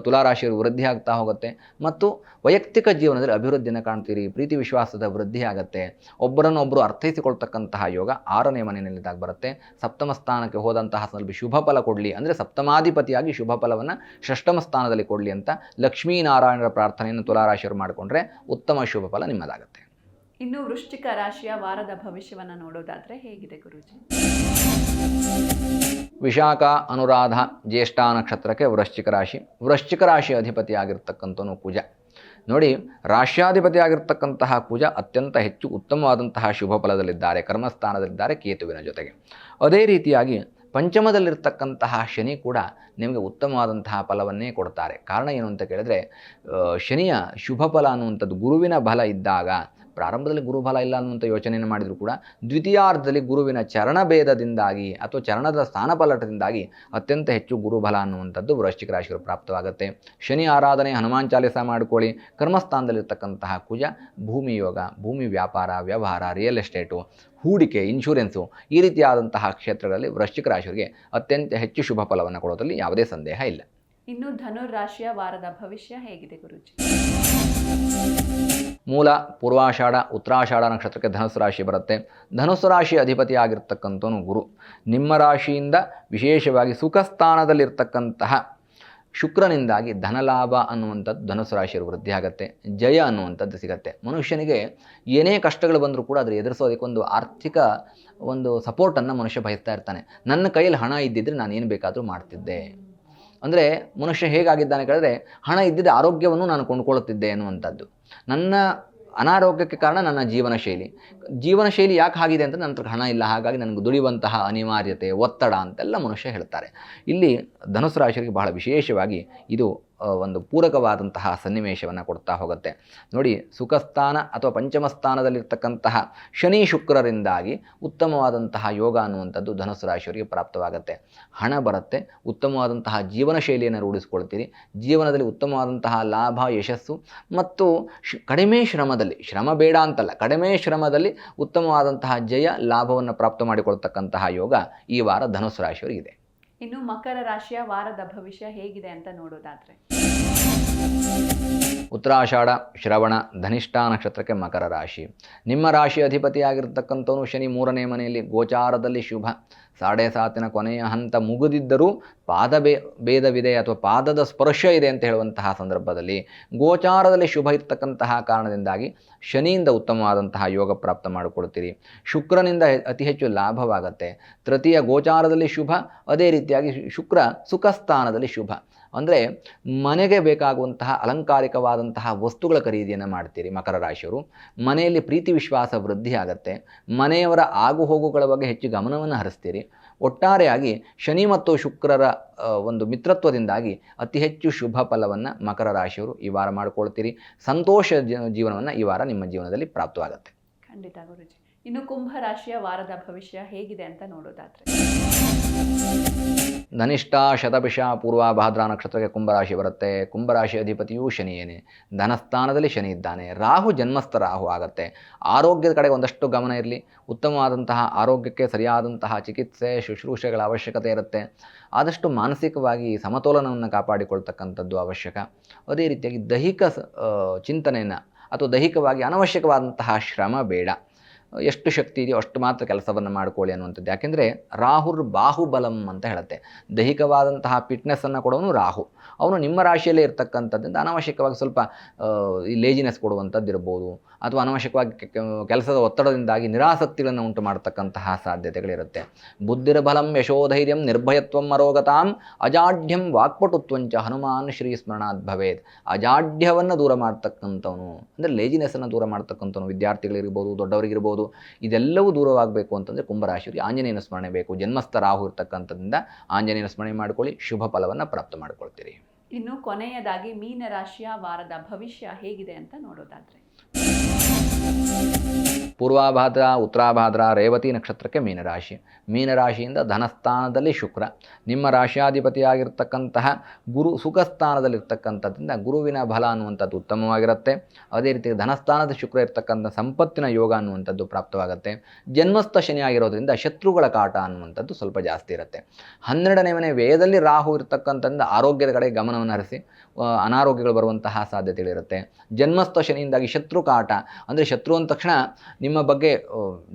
ತುಲಾರಾಶಿಯವರು ವೃದ್ಧಿ ಆಗ್ತಾ ಹೋಗುತ್ತೆ. ಮತ್ತು ವೈಯಕ್ತಿಕ ಜೀವನದಲ್ಲಿ ಅಭಿವೃದ್ಧಿಯನ್ನು ಕಾಣ್ತೀರಿ, ಪ್ರೀತಿ ವಿಶ್ವಾಸದ ವೃದ್ಧಿ ಆಗುತ್ತೆ. ಒಬ್ಬರನ್ನೊಬ್ಬರು ಅರ್ಥೈಸಿಕೊಳ್ತಕ್ಕಂತಹ ಯೋಗ 6ನೇ ಮನೆಯಲ್ಲಿದ್ದಾಗ ಬರುತ್ತೆ. ಸಪ್ತಮ ಸ್ಥಾನಕ್ಕೆ ಹೋದಂತಹ ಸ್ವಲ್ಪ ಶುಭ ಫಲ ಕೊಡಲಿ, ಅಂದರೆ ಸಪ್ತಮಾಧಿಪತಿಯಾಗಿ ಶುಭ ಫಲವನ್ನು ಷಷ್ಠಮ ಸ್ಥಾನದಲ್ಲಿ ಕೊಡಲಿ ಅಂತ ಲಕ್ಷ್ಮೀನಾರಾಯಣರ ಪ್ರಾರ್ಥನೆಯನ್ನು ತುಲಾರಾಶಿಯವರು ಮಾಡಿಕೊಂಡ್ರೆ ಉತ್ತಮ ಶುಭ ಫಲ ನಿಮ್ಮದಾಗುತ್ತೆ. ಇನ್ನು ವೃಶ್ಚಿಕ ರಾಶಿಯ ವಾರದ ಭವಿಷ್ಯವನ್ನು ನೋಡೋದಾದ್ರೆ ಹೇಗಿದೆ ಗುರುಜಿ? ವಿಶಾಖ, ಅನುರಾಧ, ಜ್ಯೇಷ್ಠ ನಕ್ಷತ್ರಕ್ಕೆ ವೃಶ್ಚಿಕ ರಾಶಿ. ವೃಶ್ಚಿಕ ರಾಶಿ ಅಧಿಪತಿಯಾಗಿರ್ತಕ್ಕಂಥವನು ಕುಜ. ನೋಡಿ, ರಾಶ್ಯಾಧಿಪತಿಯಾಗಿರ್ತಕ್ಕಂತಹ ಕುಜ ಅತ್ಯಂತ ಹೆಚ್ಚು ಉತ್ತಮವಾದಂತಹ ಶುಭ ಫಲದಲ್ಲಿದ್ದಾರೆ, ಕರ್ಮಸ್ಥಾನದಲ್ಲಿದ್ದಾರೆ ಕೇತುವಿನ ಜೊತೆಗೆ. ಅದೇ ರೀತಿಯಾಗಿ ಪಂಚಮದಲ್ಲಿರ್ತಕ್ಕಂತಹ ಶನಿ ಕೂಡ ನಿಮಗೆ ಉತ್ತಮವಾದಂತಹ ಫಲವನ್ನೇ ಕೊಡ್ತಾರೆ. ಕಾರಣ ಏನು ಅಂತ ಕೇಳಿದ್ರೆ, ಶನಿಯ ಶುಭ ಫಲ ಅನ್ನುವಂಥದ್ದು ಗುರುವಿನ ಬಲ ಇದ್ದಾಗ, ಪ್ರಾರಂಭದಲ್ಲಿ ಗುರುಬಲ ಇಲ್ಲ ಅನ್ನುವಂಥ ಯೋಚನೆಯನ್ನು ಮಾಡಿದರೂ ಕೂಡ ದ್ವಿತೀಯಾರ್ಧದಲ್ಲಿ ಗುರುವಿನ ಚರಣಭೇದದಿಂದಾಗಿ ಅಥವಾ ಚರಣದ ಸ್ಥಾನಪಲ್ಲಟದಿಂದಾಗಿ ಅತ್ಯಂತ ಹೆಚ್ಚು ಗುರುಬಲ ಅನ್ನುವಂಥದ್ದು ವೃಶ್ಚಿಕ ರಾಶಿಯವರು ಪ್ರಾಪ್ತವಾಗುತ್ತೆ. ಶನಿ ಆರಾಧನೆ, ಹನುಮಾನ್ ಚಾಲಿಸ ಮಾಡಿಕೊಳ್ಳಿ. ಕರ್ಮಸ್ಥಾನದಲ್ಲಿರ್ತಕ್ಕಂತಹ ಕುಜ ಭೂಮಿ ಯೋಗ, ಭೂಮಿ ವ್ಯಾಪಾರ, ವ್ಯವಹಾರ, ರಿಯಲ್ ಎಸ್ಟೇಟು, ಹೂಡಿಕೆ, ಇನ್ಶೂರೆನ್ಸು ಈ ರೀತಿಯಾದಂತಹ ಕ್ಷೇತ್ರಗಳಲ್ಲಿ ವೃಶ್ಚಿಕ ರಾಶಿಯವರಿಗೆ ಅತ್ಯಂತ ಹೆಚ್ಚು ಶುಭ ಫಲವನ್ನು ಕೊಡೋದ್ರಲ್ಲಿ ಯಾವುದೇ ಸಂದೇಹ ಇಲ್ಲ. ಇನ್ನು ಧನುರ್ ರಾಶಿಯ ವಾರದ ಭವಿಷ್ಯ ಹೇಗಿದೆ ಗುರುಜಿ? ಮೂಲ, ಪೂರ್ವಾಷಾಢ, ಉತ್ತರಾಷಾಢ ನಕ್ಷತ್ರಕ್ಕೆ ಧನುಸ್ಸು ರಾಶಿ ಬರುತ್ತೆ. ಧನುಸ್ಸು ರಾಶಿ ಅಧಿಪತಿಯಾಗಿರ್ತಕ್ಕಂಥವನು ಗುರು. ನಿಮ್ಮ ರಾಶಿಯಿಂದ ವಿಶೇಷವಾಗಿ ಸುಖಸ್ಥಾನದಲ್ಲಿರ್ತಕ್ಕಂತಹ ಶುಕ್ರನಿಂದಾಗಿ ಧನಲಾಭ ಅನ್ನುವಂಥದ್ದು ಧನುಸ್ಸು ರಾಶಿಯ ವೃದ್ಧಿ ಆಗುತ್ತೆ. ಜಯ ಅನ್ನುವಂಥದ್ದು ಸಿಗುತ್ತೆ. ಮನುಷ್ಯನಿಗೆ ಏನೇ ಕಷ್ಟಗಳು ಬಂದರೂ ಕೂಡ ಅದರ ಎದುರಿಸೋದಕ್ಕೆ ಒಂದು ಆರ್ಥಿಕ ಒಂದು ಸಪೋರ್ಟನ್ನು ಮನುಷ್ಯ ಬಯಸ್ತಾ ಇರ್ತಾನೆ. ನನ್ನ ಕೈಯಲ್ಲಿ ಹಣ ಇದ್ದಿದ್ದರೆ ನಾನು ಏನು ಬೇಕಾದರೂ ಮಾಡ್ತಿದ್ದೆ. ಅಂದರೆ ಮನುಷ್ಯ ಹೇಗಾಗಿದ್ದಾನೆ ಕೇಳಿದ್ರೆ, ಹಣ ಇದ್ದಿದ್ದರೆ ಆರೋಗ್ಯವನ್ನು ನಾನು ಕೊಂಡ್ಕೊಳ್ಳುತ್ತಿದ್ದೆ ಅನ್ನುವಂಥದ್ದು. ನನ್ನ ಅನಾರೋಗ್ಯಕ್ಕೆ ಕಾರಣ ನನ್ನ ಜೀವನ ಶೈಲಿ ಯಾಕೆ ಆಗಿದೆ ಅಂತ ನನ್ನ ಹತ್ರ ಹಣ ಇಲ್ಲ, ಹಾಗಾಗಿ ನನಗೆ ದುಡಿಯುವಂತಹ ಅನಿವಾರ್ಯತೆ, ಒತ್ತಡ ಅಂತೆಲ್ಲ ಮನುಷ್ಯ ಹೇಳ್ತಾರೆ. ಇಲ್ಲಿ ಧನುಸ್ಸು ರಾಶಿಯವರಿಗೆ ಬಹಳ ವಿಶೇಷವಾಗಿ ಇದು ಒಂದು ಪೂರಕವಾದಂತಹ ಸನ್ನಿವೇಶವನ್ನು ಕೊಡ್ತಾ ಹೋಗುತ್ತೆ. ನೋಡಿ, ಸುಖಸ್ಥಾನ ಅಥವಾ ಪಂಚಮ ಸ್ಥಾನದಲ್ಲಿರ್ತಕ್ಕಂತಹ ಶನಿ ಶುಕ್ರರಿಂದಾಗಿ ಉತ್ತಮವಾದಂತಹ ಯೋಗ ಅನ್ನುವಂಥದ್ದು ಧನುಸ್ಸು ರಾಶಿಯವರಿಗೆ ಪ್ರಾಪ್ತವಾಗುತ್ತೆ. ಹಣ ಬರುತ್ತೆ, ಉತ್ತಮವಾದಂತಹ ಜೀವನ ಶೈಲಿಯನ್ನು ರೂಢಿಸ್ಕೊಳ್ತೀರಿ. ಜೀವನದಲ್ಲಿ ಉತ್ತಮವಾದಂತಹ ಲಾಭ, ಯಶಸ್ಸು ಮತ್ತು ಕಡಿಮೆ ಶ್ರಮದಲ್ಲಿ, ಶ್ರಮ ಬೇಡ ಅಂತಲ್ಲ, ಕಡಿಮೆ ಶ್ರಮದಲ್ಲಿ ಉತ್ತಮವಾದಂತಹ ಜಯ, ಲಾಭವನ್ನು ಪ್ರಾಪ್ತ ಮಾಡಿಕೊಳ್ತಕ್ಕಂತಹ ಯೋಗ ಈ ವಾರ ಧನುಸ್ಸು ರಾಶಿಯವರಿಗಿದೆ. ಇನ್ನು ಮಕರ ರಾಶಿಯ ವಾರದ ಭವಿಷ್ಯ ಹೇಗಿದೆ ಅಂತ ನೋಡೋದಾದ್ರೆ, ಉತ್ತರಾಷಾಢ, ಶ್ರವಣ, ಧನಿಷ್ಠ ನಕ್ಷತ್ರಕ್ಕೆ ಮಕರ ರಾಶಿ. ನಿಮ್ಮ ರಾಶಿ ಅಧಿಪತಿಯಾಗಿರ್ತಕ್ಕಂಥವನು ಶನಿ 3ನೇ ಮನೆಯಲ್ಲಿ ಗೋಚಾರದಲ್ಲಿ ಶುಭ. 7.5 ಕೊನೆಯ ಹಂತ ಮುಗಿದಿದ್ದರೂ ಭೇದವಿದೆ ಅಥವಾ ಪಾದದ ಸ್ಪರ್ಶ ಇದೆ ಅಂತ ಹೇಳುವಂತಹ ಸಂದರ್ಭದಲ್ಲಿ ಗೋಚಾರದಲ್ಲಿ ಶುಭ ಇರ್ತಕ್ಕಂತಹ ಕಾರಣದಿಂದಾಗಿ ಶನಿಯಿಂದ ಉತ್ತಮವಾದಂತಹ ಯೋಗ ಪ್ರಾಪ್ತ ಮಾಡಿಕೊಡ್ತೀರಿ. ಶುಕ್ರನಿಂದ ಅತಿ ಹೆಚ್ಚು ಲಾಭವಾಗುತ್ತೆ. ತೃತೀಯ ಗೋಚಾರದಲ್ಲಿ ಶುಭ. ಅದೇ ರೀತಿಯಾಗಿ ಶುಕ್ರ ಸುಖಸ್ಥಾನದಲ್ಲಿ ಶುಭ. ಅಂದರೆ ಮನೆಗೆ ಬೇಕಾಗುವಂತಹ ಅಲಂಕಾರಿಕವಾದಂತಹ ವಸ್ತುಗಳ ಖರೀದಿಯನ್ನು ಮಾಡ್ತೀರಿ ಮಕರ ರಾಶಿಯವರು. ಮನೆಯಲ್ಲಿ ಪ್ರೀತಿ ವಿಶ್ವಾಸ ವೃದ್ಧಿ ಆಗುತ್ತೆ. ಮನೆಯವರ ಆಗುಹೋಗುಗಳ ಬಗ್ಗೆ ಹೆಚ್ಚು ಗಮನವನ್ನು ಹರಿಸ್ತೀರಿ. ಒಟ್ಟಾರೆಯಾಗಿ ಶನಿ ಮತ್ತು ಶುಕ್ರರ ಒಂದು ಮಿತ್ರತ್ವದಿಂದಾಗಿ ಅತಿ ಹೆಚ್ಚು ಶುಭ ಫಲವನ್ನು ಮಕರ ರಾಶಿಯವರು ಈ ವಾರ ಮಾಡಿಕೊಳ್ತೀರಿ. ಸಂತೋಷ ಜೀವನವನ್ನು ಈ ವಾರ ನಿಮ್ಮ ಜೀವನದಲ್ಲಿ ಪ್ರಾಪ್ತವಾಗುತ್ತೆ. ಖಂಡಿತ ಗುರುಜಿ. ಇನ್ನು ಕುಂಭ ರಾಶಿಯ ವಾರದ ಭವಿಷ್ಯ ಹೇಗಿದೆ ಅಂತ ನೋಡೋದಾದ್ರೆ, ಧನಿಷ್ಠ ಶತಭಿಷ ಪೂರ್ವಭಾದ್ರಾ ನಕ್ಷತ್ರಕ್ಕೆ ಕುಂಭರಾಶಿ ಬರುತ್ತೆ. ಕುಂಭರಾಶಿ ಅಧಿಪತಿಯೂ ಶನಿಯೇನೆ, ಧನಸ್ಥಾನದಲ್ಲಿ ಶನಿ ಇದ್ದಾನೆ. ರಾಹು ಜನ್ಮಸ್ಥ ರಾಹು ಆಗುತ್ತೆ. ಆರೋಗ್ಯದ ಕಡೆಗೆ ಒಂದಷ್ಟು ಗಮನ ಇರಲಿ. ಉತ್ತಮವಾದಂತಹ ಆರೋಗ್ಯಕ್ಕೆ ಸರಿಯಾದಂತಹ ಚಿಕಿತ್ಸೆ ಶುಶ್ರೂಷೆಗಳ ಅವಶ್ಯಕತೆ ಇರುತ್ತೆ. ಆದಷ್ಟು ಮಾನಸಿಕವಾಗಿ ಸಮತೋಲನವನ್ನು ಕಾಪಾಡಿಕೊಳ್ತಕ್ಕಂಥದ್ದು ಅವಶ್ಯಕ. ಅದೇ ರೀತಿಯಾಗಿ ದೈಹಿಕ ಚಿಂತನೆಯನ್ನು ಅಥವಾ ದೈಹಿಕವಾಗಿ ಅನವಶ್ಯಕವಾದಂತಹ ಶ್ರಮ ಬೇಡ. ಎಷ್ಟು ಶಕ್ತಿ ಇದೆಯೋ ಅಷ್ಟು ಮಾತ್ರ ಕೆಲಸವನ್ನು ಮಾಡಿಕೊಳ್ಳಿ ಅನ್ನುವಂಥದ್ದು. ಯಾಕೆಂದರೆ ರಾಹುರ್ ಬಾಹುಬಲಂ ಅಂತ ಹೇಳುತ್ತೆ. ದೈಹಿಕವಾದಂತಹ ಫಿಟ್ನೆಸ್ಸನ್ನು ಕೊಡೋನು ರಾಹು. ಅವನು ನಿಮ್ಮ ರಾಶಿಯಲ್ಲೇ ಇರ್ತಕ್ಕಂಥದ್ದಿಂದ ಅನಾವಶ್ಯಕವಾಗಿ ಸ್ವಲ್ಪ ಈ ಲೇಜಿನೆಸ್ ಕೊಡುವಂಥದ್ದು ಇರ್ಬೋದು, ಅಥವಾ ಅನಾವಶ್ಯಕವಾಗಿ ಕೆಲಸದ ಒತ್ತಡದಿಂದಾಗಿ ನಿರಾಸಕ್ತಿಗಳನ್ನು ಉಂಟು ಮಾಡ್ತಕ್ಕಂತಹ ಸಾಧ್ಯತೆಗಳಿರುತ್ತೆ. ಬುದ್ಧಿರ್ಬಲಂ ಯಶೋಧೈರ್ಯಂ ನಿರ್ಭಯತ್ವಂ ಅರೋಗತಾಂ ಅಜಾಢ್ಯಂ ವಾಕ್ಪಟುತ್ವಂಚ ಹನುಮಾನ್ ಶ್ರೀ ಸ್ಮರಣಾತ್ ಭವೇತ್. ಅಜಾಢ್ಯವನ್ನು ದೂರ ಮಾಡ್ತಕ್ಕಂಥವನು ಅಂದರೆ ಲೇಜಿನೆಸ್ಸನ್ನು ದೂರ ಮಾಡ್ತಕ್ಕಂಥವನು. ವಿದ್ಯಾರ್ಥಿಗಳಿರ್ಬೋದು, ದೊಡ್ಡವರಿಗಿರ್ಬೋದು, ಇದೆಲ್ಲವೂ ದೂರವಾಗಬೇಕು ಅಂತಂದರೆ ಕುಂಭರಾಶಿಯವರಿಗೆ ಆಂಜನೇಯನ ಸ್ಮರಣೆ ಬೇಕು. ಜನ್ಮಸ್ಥ ರಾಹು ಇರ್ತಕ್ಕಂಥದ್ರಿಂದ ಆಂಜನೇಯನ ಸ್ಮರಣೆ ಮಾಡಿಕೊಳ್ಳಿ, ಶುಭ ಫಲವನ್ನು ಪ್ರಾಪ್ತ ಮಾಡ್ಕೊಳ್ತೀರಿ. ಇನ್ನು ಕೊನೆಯದಾಗಿ ಮೀನರಾಶಿಯ ವಾರದ ಭವಿಷ್ಯ ಹೇಗಿದೆ ಅಂತ ನೋಡೋದಾದ್ರೆ, ಪೂರ್ವಾಭಾದ್ರ ಉತ್ತರಾಭಾದ್ರ ರೇವತಿ ನಕ್ಷತ್ರಕ್ಕೆ ಮೀನರಾಶಿ. ಮೀನರಾಶಿಯಿಂದ ಧನಸ್ಥಾನದಲ್ಲಿ ಶುಕ್ರ, ನಿಮ್ಮ ರಾಶಿಯಾಧಿಪತಿಯಾಗಿರ್ತಕ್ಕಂತಹ ಗುರು ಸುಖಸ್ಥಾನದಲ್ಲಿರ್ತಕ್ಕಂಥದ್ರಿಂದ ಗುರುವಿನ ಬಲ ಅನ್ನುವಂಥದ್ದು ಉತ್ತಮವಾಗಿರುತ್ತೆ. ಅದೇ ರೀತಿ ಧನಸ್ಥಾನದ ಶುಕ್ರ ಇರ್ತಕ್ಕಂಥ ಸಂಪತ್ತಿನ ಯೋಗ ಅನ್ನುವಂಥದ್ದು ಪ್ರಾಪ್ತವಾಗುತ್ತೆ. ಜನ್ಮಸ್ಥ ಶನಿ ಆಗಿರೋದ್ರಿಂದ ಶತ್ರುಗಳ ಕಾಟ ಅನ್ನುವಂಥದ್ದು ಸ್ವಲ್ಪ ಜಾಸ್ತಿ ಇರುತ್ತೆ. 12ನೇ ಮನೆ ವ್ಯಯದಲ್ಲಿ ರಾಹು ಇರ್ತಕ್ಕಂಥದ್ದು ಆರೋಗ್ಯದ ಕಡೆ ಗಮನವನ್ನು ಹರಿಸಿ ಅನಾರೋಗ್ಯಗಳು ಬರುವಂತಹ ಸಾಧ್ಯತೆಗಳಿರುತ್ತೆ. ಜನ್ಮಸ್ಥ ಶನಿಯಿಂದಾಗಿ ಶತ್ರು ಕಾಟ ಅಂದರೆ ಶತ್ರು ಅಂದ ತಕ್ಷಣ ನಿಮ್ಮ ಬಗ್ಗೆ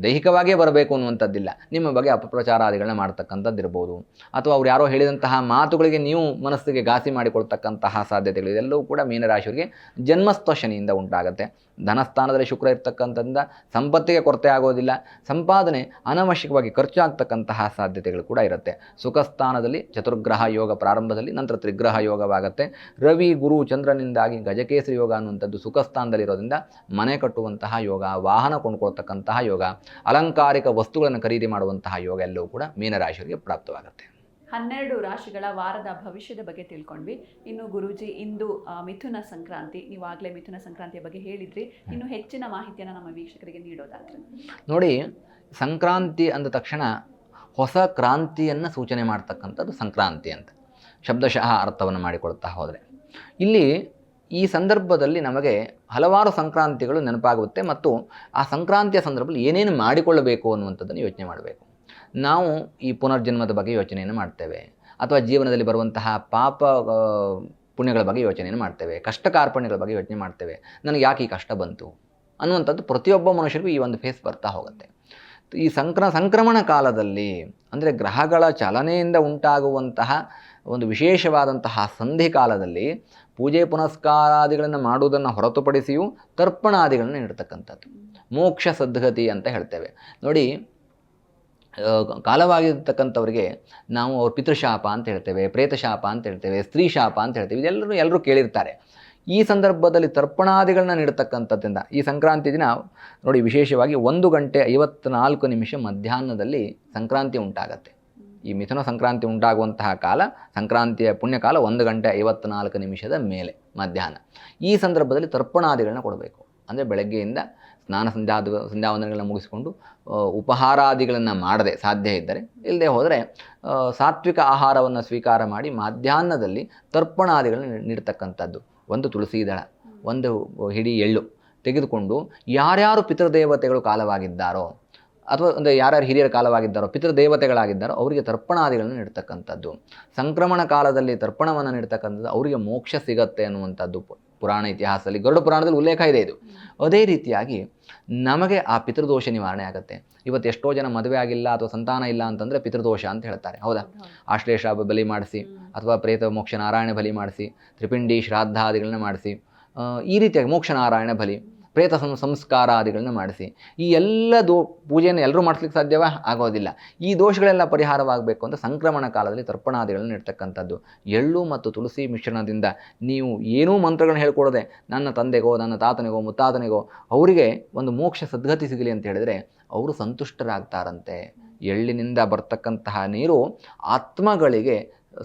ದೈಹಿಕವಾಗಿಯೇ ಬರಬೇಕು ಅನ್ನುವಂಥದ್ದಿಲ್ಲ. ನಿಮ್ಮ ಬಗ್ಗೆ ಅಪಪ್ರಚಾರಾದಿಗಳನ್ನ ಮಾಡ್ತಕ್ಕಂಥದ್ದು ಇರ್ಬೋದು, ಅಥವಾ ಅವ್ರು ಯಾರೋ ಹೇಳಿದಂತಹ ಮಾತುಗಳಿಗೆ ನೀವು ಮನಸ್ಸಿಗೆ ಘಾಸಿ ಮಾಡಿಕೊಳ್ತಕ್ಕಂತಹ ಸಾಧ್ಯತೆಗಳು ಇದೆಲ್ಲವೂ ಕೂಡ ಮೀನರಾಶಿಯವರಿಗೆ ಜನ್ಮಸ್ಥ ಶನಿಯಿಂದ ಉಂಟಾಗುತ್ತೆ. ಧನಸ್ಥಾನದಲ್ಲಿ ಶುಕ್ರ ಇರ್ತಕ್ಕಂಥದ್ರಿಂದ ಸಂಪತ್ತಿಗೆ ಕೊರತೆ ಆಗೋದಿಲ್ಲ. ಸಂಪಾದನೆ ಅನವಶ್ಯಕವಾಗಿ ಖರ್ಚಾಗ್ತಕ್ಕಂತಹ ಸಾಧ್ಯತೆಗಳು ಕೂಡ ಇರುತ್ತೆ. ಸುಖಸ್ಥಾನದಲ್ಲಿ ಚತುರ್ಗ್ರಹ ಯೋಗ ಪ್ರಾರಂಭದಲ್ಲಿ, ನಂತರ ತ್ರಿಗ್ರಹ ಯೋಗವಾಗುತ್ತೆ. ರವಿ ಗುರು ಚಂದ್ರನಿಂದಾಗಿ ಗಜಕೇಸರಿ ಯೋಗ ಅನ್ನುವಂಥದ್ದು ಸುಖಸ್ಥಾನದಲ್ಲಿರೋದ್ರಿಂದ ಮನೆ ಕಟ್ಟುವಂತಹ ಯೋಗ, ವಾಹನ ಕೊಂಡ್ಕೊಳ್ತಕ್ಕಂತಹ ಯೋಗ, ಅಲಂಕಾರಿಕ ವಸ್ತುಗಳನ್ನು ಖರೀದಿ ಮಾಡುವಂತಹ ಯೋಗ ಎಲ್ಲವೂ ಕೂಡ ಮೀನರಾಶಿಯವರಿಗೆ ಪ್ರಾಪ್ತವಾಗುತ್ತೆ. 12 ರಾಶಿಗಳ ವಾರದ ಭವಿಷ್ಯದ ಬಗ್ಗೆ ತಿಳ್ಕೊಂಡ್ವಿ. ಇನ್ನು ಗುರೂಜಿ, ಇಂದು ಮಿಥುನ ಸಂಕ್ರಾಂತಿ, ನೀವು ಆಗಲೇ ಮಿಥುನ ಸಂಕ್ರಾಂತಿಯ ಬಗ್ಗೆ ಹೇಳಿದ್ರಿ. ಇನ್ನು ಹೆಚ್ಚಿನ ಮಾಹಿತಿಯನ್ನು ನಮ್ಮ ವೀಕ್ಷಕರಿಗೆ ನೀಡೋದಾದ್ರೆ ನೋಡಿ, ಸಂಕ್ರಾಂತಿ ಅಂದ ತಕ್ಷಣ ಹೊಸ ಕ್ರಾಂತಿಯನ್ನು ಸೂಚನೆ ಮಾಡ್ತಕ್ಕಂಥದ್ದು ಸಂಕ್ರಾಂತಿ ಅಂತ ಶಬ್ದಶಃ ಅರ್ಥವನ್ನು ಮಾಡಿಕೊಳ್ತಾ ಹೋದರೆ, ಇಲ್ಲಿ ಈ ಸಂದರ್ಭದಲ್ಲಿ ನಮಗೆ ಹಲವಾರು ಸಂಕ್ರಾಂತಿಗಳು ನೆನಪಾಗುತ್ತೆ. ಮತ್ತು ಆ ಸಂಕ್ರಾಂತಿಯ ಸಂದರ್ಭದಲ್ಲಿ ಏನೇನು ಮಾಡಿಕೊಳ್ಳಬೇಕು ಅನ್ನುವಂಥದ್ದನ್ನು ಯೋಚನೆ ಮಾಡಬೇಕು. ನಾವು ಈ ಪುನರ್ಜನ್ಮದ ಬಗ್ಗೆ ಯೋಚನೆಯನ್ನು ಮಾಡ್ತೇವೆ, ಅಥವಾ ಜೀವನದಲ್ಲಿ ಬರುವಂತಹ ಪಾಪ ಪುಣ್ಯಗಳ ಬಗ್ಗೆ ಯೋಚನೆಯನ್ನು ಮಾಡ್ತೇವೆ, ಕಷ್ಟ ಕಾರ್ಪಣ್ಯಗಳ ಬಗ್ಗೆ ಯೋಚನೆ ಮಾಡ್ತೇವೆ. ನನಗೆ ಯಾಕೆ ಈ ಕಷ್ಟ ಬಂತು ಅನ್ನುವಂಥದ್ದು ಪ್ರತಿಯೊಬ್ಬ ಮನುಷ್ಯರಿಗೂ ಈ ಒಂದು ಫೇಸ್ ಬರ್ತಾ ಹೋಗುತ್ತೆ. ಈ ಸಂಕ್ರಮಣ ಕಾಲದಲ್ಲಿ ಅಂದರೆ ಗ್ರಹಗಳ ಚಲನೆಯಿಂದ ಉಂಟಾಗುವಂತಹ ಒಂದು ವಿಶೇಷವಾದಂತಹ ಸಂಧಿ ಕಾಲದಲ್ಲಿ ಪೂಜೆ ಪುನಸ್ಕಾರಾದಿಗಳನ್ನು ಮಾಡುವುದನ್ನು ಹೊರತುಪಡಿಸಿಯೂ ತರ್ಪಣಾದಿಗಳನ್ನು ನೀಡ್ತಕ್ಕಂಥದ್ದು ಮೋಕ್ಷ ಸದ್ಗತಿ ಅಂತ ಹೇಳ್ತೇವೆ. ನೋಡಿ, ಕಾಲವಾಗಿರ್ತಕ್ಕಂಥವ್ರಿಗೆ ನಾವು ಅವ್ರ ಪಿತೃಶಾಪ ಅಂತ ಹೇಳ್ತೇವೆ, ಪ್ರೇತಶಾಪ ಅಂತ ಹೇಳ್ತೇವೆ, ಸ್ತ್ರೀ ಶಾಪ ಅಂತ ಹೇಳ್ತೇವೆ. ಎಲ್ಲರೂ ಕೇಳಿರ್ತಾರೆ. ಈ ಸಂದರ್ಭದಲ್ಲಿ ತರ್ಪಣಾದಿಗಳನ್ನ ನೀಡತಕ್ಕಂಥದ್ದಿಂದ ಈ ಸಂಕ್ರಾಂತಿ ದಿನ ನೋಡಿ, ವಿಶೇಷವಾಗಿ 1:54 ಮಧ್ಯಾಹ್ನದಲ್ಲಿ ಸಂಕ್ರಾಂತಿ ಉಂಟಾಗತ್ತೆ. ಈ ಮಿಥುನ ಸಂಕ್ರಾಂತಿ ಉಂಟಾಗುವಂತಹ ಕಾಲ, ಸಂಕ್ರಾಂತಿಯ ಪುಣ್ಯಕಾಲ 1:54 ಮೇಲೆ ಮಧ್ಯಾಹ್ನ. ಈ ಸಂದರ್ಭದಲ್ಲಿ ತರ್ಪಣಾದಿಗಳನ್ನ ಕೊಡಬೇಕು. ಅಂದರೆ ಬೆಳಗ್ಗೆಯಿಂದ ಸ್ನಾನ ಸಂಧ್ಯಾವಂದನೆಗಳನ್ನ ಮುಗಿಸಿಕೊಂಡು ಉಪಹಾರಾದಿಗಳನ್ನು ಮಾಡದೆ, ಸಾಧ್ಯ ಇದ್ದರೆ, ಇಲ್ಲದೆ ಹೋದರೆ ಸಾತ್ವಿಕ ಆಹಾರವನ್ನು ಸ್ವೀಕಾರ ಮಾಡಿ ಮಧ್ಯಾಹ್ನದಲ್ಲಿ ತರ್ಪಣಾದಿಗಳನ್ನು ನೀಡ್ತಕ್ಕಂಥದ್ದು. ಒಂದು ತುಳಸಿ ದಳ, ಒಂದು ಹಿಡಿ ಎಳ್ಳು ತೆಗೆದುಕೊಂಡು ಯಾರ್ಯಾರು ಪಿತೃದೇವತೆಗಳು ಕಾಲವಾಗಿದ್ದಾರೋ, ಅಥವಾ ಒಂದು ಯಾರ್ಯಾರು ಹಿರಿಯರ ಕಾಲವಾಗಿದ್ದಾರೋ, ಪಿತೃದೇವತೆಗಳಾಗಿದ್ದಾರೋ ಅವರಿಗೆ ತರ್ಪಣಾದಿಗಳನ್ನು ನೀಡ್ತಕ್ಕಂಥದ್ದು. ಸಂಕ್ರಮಣ ಕಾಲದಲ್ಲಿ ತರ್ಪಣವನ್ನು ನೀಡ್ತಕ್ಕಂಥದ್ದು ಅವರಿಗೆ ಮೋಕ್ಷ ಸಿಗತ್ತೆ ಅನ್ನುವಂಥದ್ದು ಪುರಾಣ ಇತಿಹಾಸದಲ್ಲಿ, ಗರುಡ ಪುರಾಣದಲ್ಲಿ ಉಲ್ಲೇಖ ಇದೆ ಇದು. ಅದೇ ರೀತಿಯಾಗಿ ನಮಗೆ ಆ ಪಿತೃದೋಷ ನಿವಾರಣೆ ಆಗುತ್ತೆ. ಇವತ್ತು ಎಷ್ಟೋ ಜನ ಮದುವೆ ಆಗಿಲ್ಲ ಅಥವಾ ಸಂತಾನ ಇಲ್ಲ ಅಂತಂದರೆ ಪಿತೃದೋಷ ಅಂತ ಹೇಳ್ತಾರೆ, ಹೌದಾ? ಆಶ್ಲೇಷ ಬಲಿ ಮಾಡಿಸಿ, ಅಥವಾ ಪ್ರೇತ ಮೋಕ್ಷ ನಾರಾಯಣ ಬಲಿ ಮಾಡಿಸಿ, ತ್ರಿಪಿಂಡಿ ಶ್ರಾದ್ದಾದಿಗಳನ್ನ ಮಾಡಿಸಿ, ಈ ರೀತಿಯಾಗಿ ಮೋಕ್ಷ ನಾರಾಯಣ ಬಲಿ, ಪ್ರೇತ ಸಂಸ್ಕಾರಾದಿಗಳನ್ನ ಮಾಡಿಸಿ, ಈ ಎಲ್ಲ ಪೂಜೆಯನ್ನು ಎಲ್ಲರೂ ಮಾಡಿಸ್ಲಿಕ್ಕೆ ಸಾಧ್ಯವಾ? ಆಗೋದಿಲ್ಲ. ಈ ದೋಷಗಳೆಲ್ಲ ಪರಿಹಾರವಾಗಬೇಕು ಅಂತ ಸಂಕ್ರಮಣ ಕಾಲದಲ್ಲಿ ತರ್ಪಣಾದಿಗಳನ್ನು ನೀಡ್ತಕ್ಕಂಥದ್ದು. ಎಳ್ಳು ಮತ್ತು ತುಳಸಿ ಮಿಶ್ರಣದಿಂದ ನೀವು ಏನೂ ಮಂತ್ರಗಳನ್ನ ಹೇಳ್ಕೊಡದೆ, ನನ್ನ ತಂದೆಗೋ, ನನ್ನ ತಾತನಿಗೋ, ಮುತ್ತಾತನಿಗೋ ಅವರಿಗೆ ಒಂದು ಮೋಕ್ಷ ಸದ್ಗತಿ ಸಿಗಲಿ ಅಂತ ಹೇಳಿದರೆ ಅವರು ಸಂತುಷ್ಟರಾಗ್ತಾರಂತೆ. ಎಳ್ಳಿನಿಂದ ಬರ್ತಕ್ಕಂತಹ ನೀರು ಆತ್ಮಗಳಿಗೆ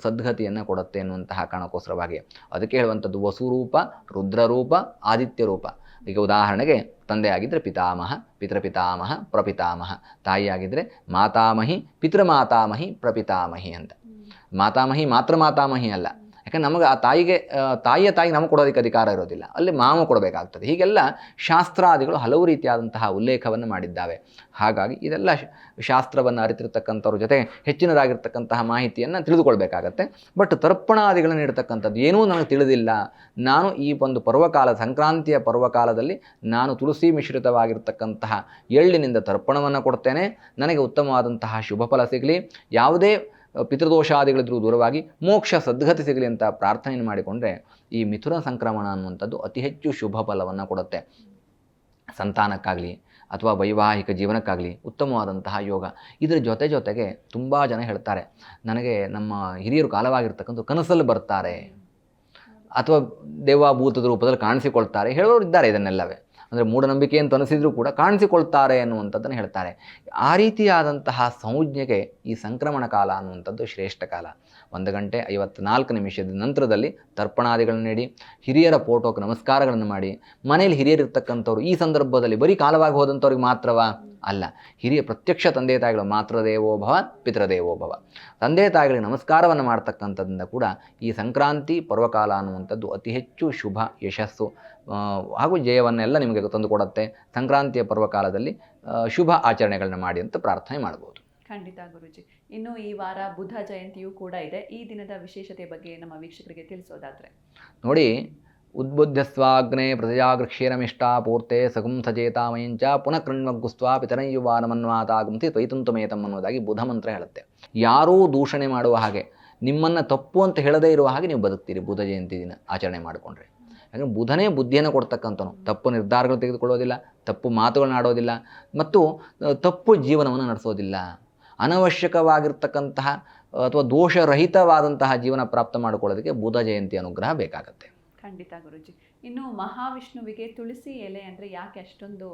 ಸದ್ಗತಿಯನ್ನು ಕೊಡುತ್ತೆ ಎನ್ನುವಂತಹ ಕಾರಣಕ್ಕೋಸ್ಕರವಾಗಿ ಅದಕ್ಕೆ ಹೇಳುವಂಥದ್ದು ವಸುರೂಪ, ರುದ್ರರೂಪ, ಆದಿತ್ಯ ರೂಪ. ಈಗ ಉದಾಹರಣೆಗೆ ತಂದೆ ಆಗಿದ್ದರೆ ಪಿತಾಮಹ, ಪಿತೃಪಿತಾಮಹ, ಪ್ರಪಿತಾಮಹ, ತಾಯಿಯಾಗಿದ್ದರೆ ಮಾತಾಮಹಿ, ಪಿತೃಮಾತಾಮಹಿ, ಪ್ರಪಿತಾಮಹಿ ಅಂತ. ಮಾತಾಮಹಿ ಮಾತ್ರ ಮಾತಾಮಹಿ ಅಲ್ಲ. ಯಾಕಂದ್ರೆ ನಮಗೆ ಆ ತಾಯಿಯ ತಾಯಿ ನಮಗೆ ಕೊಡೋದಕ್ಕೆ ಅಧಿಕಾರ ಇರೋದಿಲ್ಲ, ಅಲ್ಲಿ ಮಾವ ಕೊಡಬೇಕಾಗ್ತದೆ. ಹೀಗೆಲ್ಲ ಶಾಸ್ತ್ರಾದಿಗಳು ಹಲವು ರೀತಿಯಾದಂತಹ ಉಲ್ಲೇಖವನ್ನು ಮಾಡಿದ್ದಾವೆ. ಹಾಗಾಗಿ ಇದೆಲ್ಲ ಶಾಸ್ತ್ರವನ್ನು ಅರಿತಿರ್ತಕ್ಕಂಥವ್ರ ಜೊತೆ ಹೆಚ್ಚಿನದಾಗಿರ್ತಕ್ಕಂತಹ ಮಾಹಿತಿಯನ್ನು ತಿಳಿದುಕೊಳ್ಬೇಕಾಗತ್ತೆ. ಬಟ್ ತರ್ಪಣಾದಿಗಳನ್ನು ನೀಡ್ತಕ್ಕಂಥದ್ದು ಏನೂ ನನಗೆ ತಿಳಿದಿಲ್ಲ, ನಾನು ಈ ಒಂದು ಪರ್ವಕಾಲ ಸಂಕ್ರಾಂತಿಯ ಪರ್ವಕಾಲದಲ್ಲಿ ನಾನು ತುಳಸಿ ಮಿಶ್ರಿತವಾಗಿರ್ತಕ್ಕಂತಹ ಎಳ್ಳಿನಿಂದ ತರ್ಪಣವನ್ನು ಕೊಡ್ತೇನೆ, ನನಗೆ ಉತ್ತಮವಾದಂತಹ ಶುಭ ಫಲ ಸಿಗಲಿ, ಯಾವುದೇ ಪಿತೃದೋಷಾದಿಗಳಿದ್ರೂ ದೂರವಾಗಿ ಮೋಕ್ಷ ಸದ್ಗತಿ ಸಿಗಲಿ ಅಂತ ಪ್ರಾರ್ಥನೆಯನ್ನು ಮಾಡಿಕೊಂಡ್ರೆ ಈ ಮಿಥುನ ಸಂಕ್ರಮಣ ಅನ್ನುವಂಥದ್ದು ಅತಿ ಹೆಚ್ಚು ಶುಭ ಫಲವನ್ನು ಕೊಡುತ್ತೆ. ಸಂತಾನಕ್ಕಾಗಲಿ ಅಥವಾ ವೈವಾಹಿಕ ಜೀವನಕ್ಕಾಗಲಿ ಉತ್ತಮವಾದಂತಹ ಯೋಗ. ಇದರ ಜೊತೆಗೆ ತುಂಬ ಜನ ಹೇಳ್ತಾರೆ, ನನಗೆ ನಮ್ಮ ಹಿರಿಯರು ಕಾಲವಾಗಿರ್ತಕ್ಕಂಥ ಕನಸಲ್ಲಿ ಬರ್ತಾರೆ ಅಥವಾ ದೇವಾಭೂತದ ರೂಪದಲ್ಲಿ ಕಾಣಿಸಿಕೊಳ್ತಾರೆ ಹೇಳೋರು ಇದ್ದಾರೆ. ಇದನ್ನೆಲ್ಲವೇ ಅಂದರೆ ಮೂಢನಂಬಿಕೆ ಅಂತ ಅನಿಸಿದರೂ ಕೂಡ ಕಾಣಿಸಿಕೊಳ್ತಾರೆ ಅನ್ನುವಂಥದ್ದನ್ನು ಹೇಳ್ತಾರೆ. ಆ ರೀತಿಯಾದಂತಹ ಸಂಜ್ಞೆಗೆ ಈ ಸಂಕ್ರಮಣ ಕಾಲ ಅನ್ನುವಂಥದ್ದು ಶ್ರೇಷ್ಠ ಕಾಲ. 1 ಗಂಟೆ 54 ನಿಮಿಷದ ನಂತರದಲ್ಲಿ ತರ್ಪಣಾದಿಗಳನ್ನು ನೀಡಿ ಹಿರಿಯರ ಫೋಟೋಕ್ಕೆ ನಮಸ್ಕಾರಗಳನ್ನು ಮಾಡಿ, ಮನೇಲಿ ಹಿರಿಯರಿರ್ತಕ್ಕಂಥವ್ರು ಈ ಸಂದರ್ಭದಲ್ಲಿ ಬರೀ ಕಾಲವಾಗಿ ಹೋದಂಥವ್ರಿಗೆ ಮಾತ್ರವಾ? ಅಲ್ಲ, ಹಿರಿಯ ಪ್ರತ್ಯಕ್ಷ ತಂದೆ ತಾಯಿಗಳು ಮಾತೃದೇವೋ ಭವ ಪಿತೃದೇವೋ ಭವ, ತಂದೆ ತಾಯಿಗಳಿಗೆ ನಮಸ್ಕಾರವನ್ನು ಮಾಡ್ತಕ್ಕಂಥದ್ರಿಂದ ಕೂಡ ಈ ಸಂಕ್ರಾಂತಿ ಪರ್ವಕಾಲ ಅನ್ನುವಂಥದ್ದು ಅತಿ ಹೆಚ್ಚು ಶುಭ, ಯಶಸ್ಸು ಹಾಗೂ ಜಯವನ್ನೆಲ್ಲ ನಿಮಗೆ ತಂದುಕೊಡುತ್ತೆ. ಸಂಕ್ರಾಂತಿಯ ಪರ್ವಕಾಲದಲ್ಲಿ ಶುಭ ಆಚರಣೆಗಳನ್ನ ಮಾಡಿ ಅಂತ ಪ್ರಾರ್ಥನೆ ಮಾಡ್ಬೋದು. ಖಂಡಿತ ಗುರುಜಿ. ಇನ್ನು ಈ ವಾರ ಬುಧ ಜಯಂತಿಯೂ ಕೂಡ ಇದೆ. ಈ ದಿನದ ವಿಶೇಷತೆ ಬಗ್ಗೆ ನಮ್ಮ ವೀಕ್ಷಕರಿಗೆ ತಿಳಿಸೋದಾದ್ರೆ ನೋಡಿ, ಉದ್ಬುದ್ಧಸ್ವಾಗ್ನೇ ಪ್ರಜಯಾಗೃಕ್ಷೇರಮಿಷ್ಟ ಪೂರ್ತೆ ಸಗುಂ ಸಚೇತಾಮಯಂಚ ಪುನಃ ಕೃಣ್ವಗ್ಗುಸ್ವಾ ಪಿತರಯುವಾನಮನ್ವಾತಾಗುಂತಿ ತ್ವಯಿತುಂತಮೇತಂ ಅನ್ನೋದಾಗಿ ಬುಧ ಮಂತ್ರ ಹೇಳುತ್ತೆ. ಯಾರೂ ದೂಷಣೆ ಮಾಡುವ ಹಾಗೆ, ನಿಮ್ಮನ್ನು ತಪ್ಪು ಅಂತ ಹೇಳದೇ ಇರುವ ಹಾಗೆ ನೀವು ಬದುಕ್ತೀರಿ ಬುಧ ಜಯಂತಿ ದಿನ ಆಚರಣೆ ಮಾಡಿಕೊಂಡ್ರೆ. ಯಾಕಂದರೆ ಬುಧನೇ ಬುದ್ಧಿಯನ್ನು ಕೊಡ್ತಕ್ಕಂಥನು. ತಪ್ಪು ನಿರ್ಧಾರಗಳು ತೆಗೆದುಕೊಳ್ಳೋದಿಲ್ಲ, ತಪ್ಪು ಮಾತುಗಳನ್ನ ಆಡೋದಿಲ್ಲ ಮತ್ತು ತಪ್ಪು ಜೀವನವನ್ನು ನಡೆಸೋದಿಲ್ಲ. ಅನವಶ್ಯಕವಾಗಿರ್ತಕ್ಕಂತಹ ಅಥವಾ ದೋಷರಹಿತವಾದಂತಹ ಜೀವನ ಪ್ರಾಪ್ತ ಮಾಡಿಕೊಳ್ಳೋದಕ್ಕೆ ಬುಧ ಜಯಂತಿ ಅನುಗ್ರಹ ಬೇಕಾಗತ್ತೆ. ಖಂಡಿತ ಗುರುಜಿ. ಇನ್ನು ಮಹಾವಿಷ್ಣುವಿಗೆ ತುಳಸಿ ಎಲೆ ಅಂದರೆ ಯಾಕೆ ಅಷ್ಟೊಂದು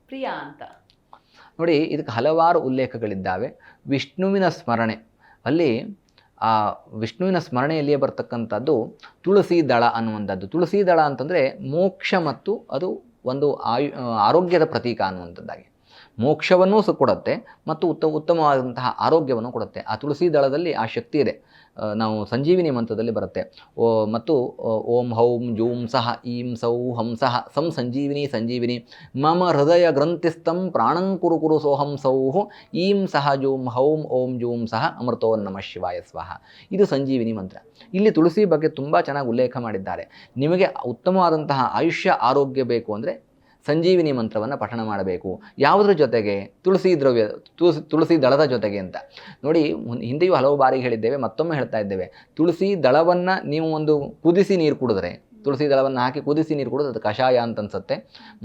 ಪ್ರಿಯ ಅಂತ ನೋಡಿ, ಇದಕ್ಕೆ ಹಲವಾರು ಉಲ್ಲೇಖಗಳಿದ್ದಾವೆ. ವಿಷ್ಣುವಿನ ಸ್ಮರಣೆ, ಅಲ್ಲಿ ಆ ವಿಷ್ಣುವಿನ ಸ್ಮರಣೆಯಲ್ಲಿಯೇ ಬರ್ತಕ್ಕಂಥದ್ದು ತುಳಸಿ ದಳ ಅನ್ನುವಂಥದ್ದು. ತುಳಸಿ ದಳ ಅಂತಂದರೆ ಮೋಕ್ಷ ಮತ್ತು ಅದು ಒಂದು ಆರೋಗ್ಯದ ಪ್ರತೀಕ ಅನ್ನುವಂಥದ್ದಾಗಿ ಮೋಕ್ಷವನ್ನೂ ಕೊಡುತ್ತೆ ಮತ್ತು ಉತ್ತಮವಾದಂತಹ ಆರೋಗ್ಯವನ್ನು ಕೊಡುತ್ತೆ. ಆ ತುಳಸಿ ದಳದಲ್ಲಿ ಆ ಶಕ್ತಿ ಇದೆ. ನಾವು ಸಂಜೀವಿನಿ ಮಂತ್ರದಲ್ಲಿ ಬರುತ್ತೆ. ಮತ್ತು ಓಂ ಹೌಂ ಜೂಂ ಸಹ ಈಂ ಸೌ ಹಂಸಃ ಸಂ ಸಂಜೀವಿನಿ ಸಂಜೀವಿನಿ ಮಮ ಹೃದಯ ಗ್ರಂಥಿಸ್ಥಂ ಪ್ರಾಣಂ ಕುರು ಕುರು ಸೋಹಂ ಸೌಹು ಈಂ ಸಹ ಜೂಂ ಹೌಂ ಓಂ ಜೂಂ ಸಹ ಅಮೃತೋ ನಮಃ ಶಿವಾಯ ಸ್ವಹ. ಇದು ಸಂಜೀವಿನಿ ಮಂತ್ರ. ಇಲ್ಲಿ ತುಳಸಿ ಬಗ್ಗೆ ತುಂಬ ಚೆನ್ನಾಗಿ ಉಲ್ಲೇಖ ಮಾಡಿದ್ದಾರೆ. ನಿಮಗೆ ಉತ್ತಮವಾದಂತಹ ಆಯುಷ್ಯ ಆರೋಗ್ಯ ಬೇಕು ಅಂದರೆ ಸಂಜೀವಿನಿ ಮಂತ್ರವನ್ನು ಪಠಣ ಮಾಡಬೇಕು. ಯಾವುದ್ರ ಜೊತೆಗೆ? ತುಳಸಿ ದಳದ ಜೊತೆಗೆ ಅಂತ ನೋಡಿ. ಹಿಂದೆಯೂ ಹಲವು ಬಾರಿ ಹೇಳಿದ್ದೇವೆ, ಮತ್ತೊಮ್ಮೆ ಹೇಳ್ತಾ ಇದ್ದೇವೆ. ತುಳಸಿ ದಳವನ್ನು ನೀವು ಒಂದು ಕುದಿಸಿ ನೀರು ಕುಡಿದ್ರೆ, ತುಳಸಿ ದಳವನ್ನು ಹಾಕಿ ಕುದಿಸಿ ನೀರು ಕುಡಿದ್ರೆ ಅದು ಕಷಾಯ ಅಂತ ಅನ್ಸುತ್ತೆ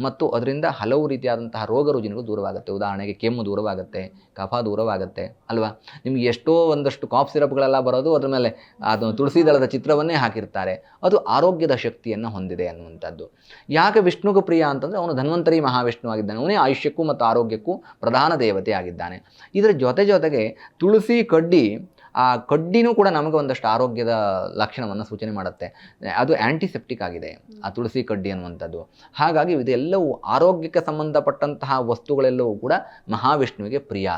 ಮತ್ತು ಅದರಿಂದ ಹಲವು ರೀತಿಯಾದಂತಹ ರೋಗ ರುಜಿನಗಳು ದೂರವಾಗುತ್ತೆ. ಉದಾಹರಣೆಗೆ ಕೆಮ್ಮು ದೂರವಾಗುತ್ತೆ, ಕಫ ದೂರವಾಗುತ್ತೆ ಅಲ್ವಾ. ನಿಮಗೆ ಎಷ್ಟೋ ಒಂದಷ್ಟು ಕಾಫ್ ಸಿರಪ್ಗಳೆಲ್ಲ ಬರೋದು ಅದ್ರ ಮೇಲೆ ಅದು ತುಳಸಿ ದಳದ ಚಿತ್ರವನ್ನೇ ಹಾಕಿರ್ತಾರೆ. ಅದು ಆರೋಗ್ಯದ ಶಕ್ತಿಯನ್ನು ಹೊಂದಿದೆ ಅನ್ನುವಂಥದ್ದು. ಯಾಕೆ ವಿಷ್ಣುಗೂ ಪ್ರಿಯ ಅಂತಂದರೆ ಅವನು ಧನ್ವಂತರಿ ಮಹಾವಿಷ್ಣು ಆಗಿದ್ದಾನೆ. ಅವನೇ ಆಯುಷ್ಯಕ್ಕೂ ಮತ್ತು ಆರೋಗ್ಯಕ್ಕೂ ಪ್ರಧಾನ ದೇವತೆ ಆಗಿದ್ದಾನೆ. ಇದರ ಜೊತೆಗೆ ತುಳಸಿ ಕಡ್ಡಿ, ಆ ಕಡ್ಡಿನೂ ಕೂಡ ನಮಗೆ ಒಂದಷ್ಟು ಆರೋಗ್ಯದ ಲಕ್ಷಣವನ್ನು ಸೂಚನೆ ಮಾಡುತ್ತೆ. ಅದು ಆ್ಯಂಟಿಸೆಪ್ಟಿಕ್ ಆಗಿದೆ ಆ ತುಳಸಿ ಕಡ್ಡಿ ಅನ್ನುವಂಥದ್ದು. ಹಾಗಾಗಿ ಇದೆಲ್ಲವೂ ಆರೋಗ್ಯಕ್ಕೆ ಸಂಬಂಧಪಟ್ಟಂತಹ ವಸ್ತುಗಳೆಲ್ಲವೂ ಕೂಡ ಮಹಾವಿಷ್ಣುವಿಗೆ ಪ್ರಿಯ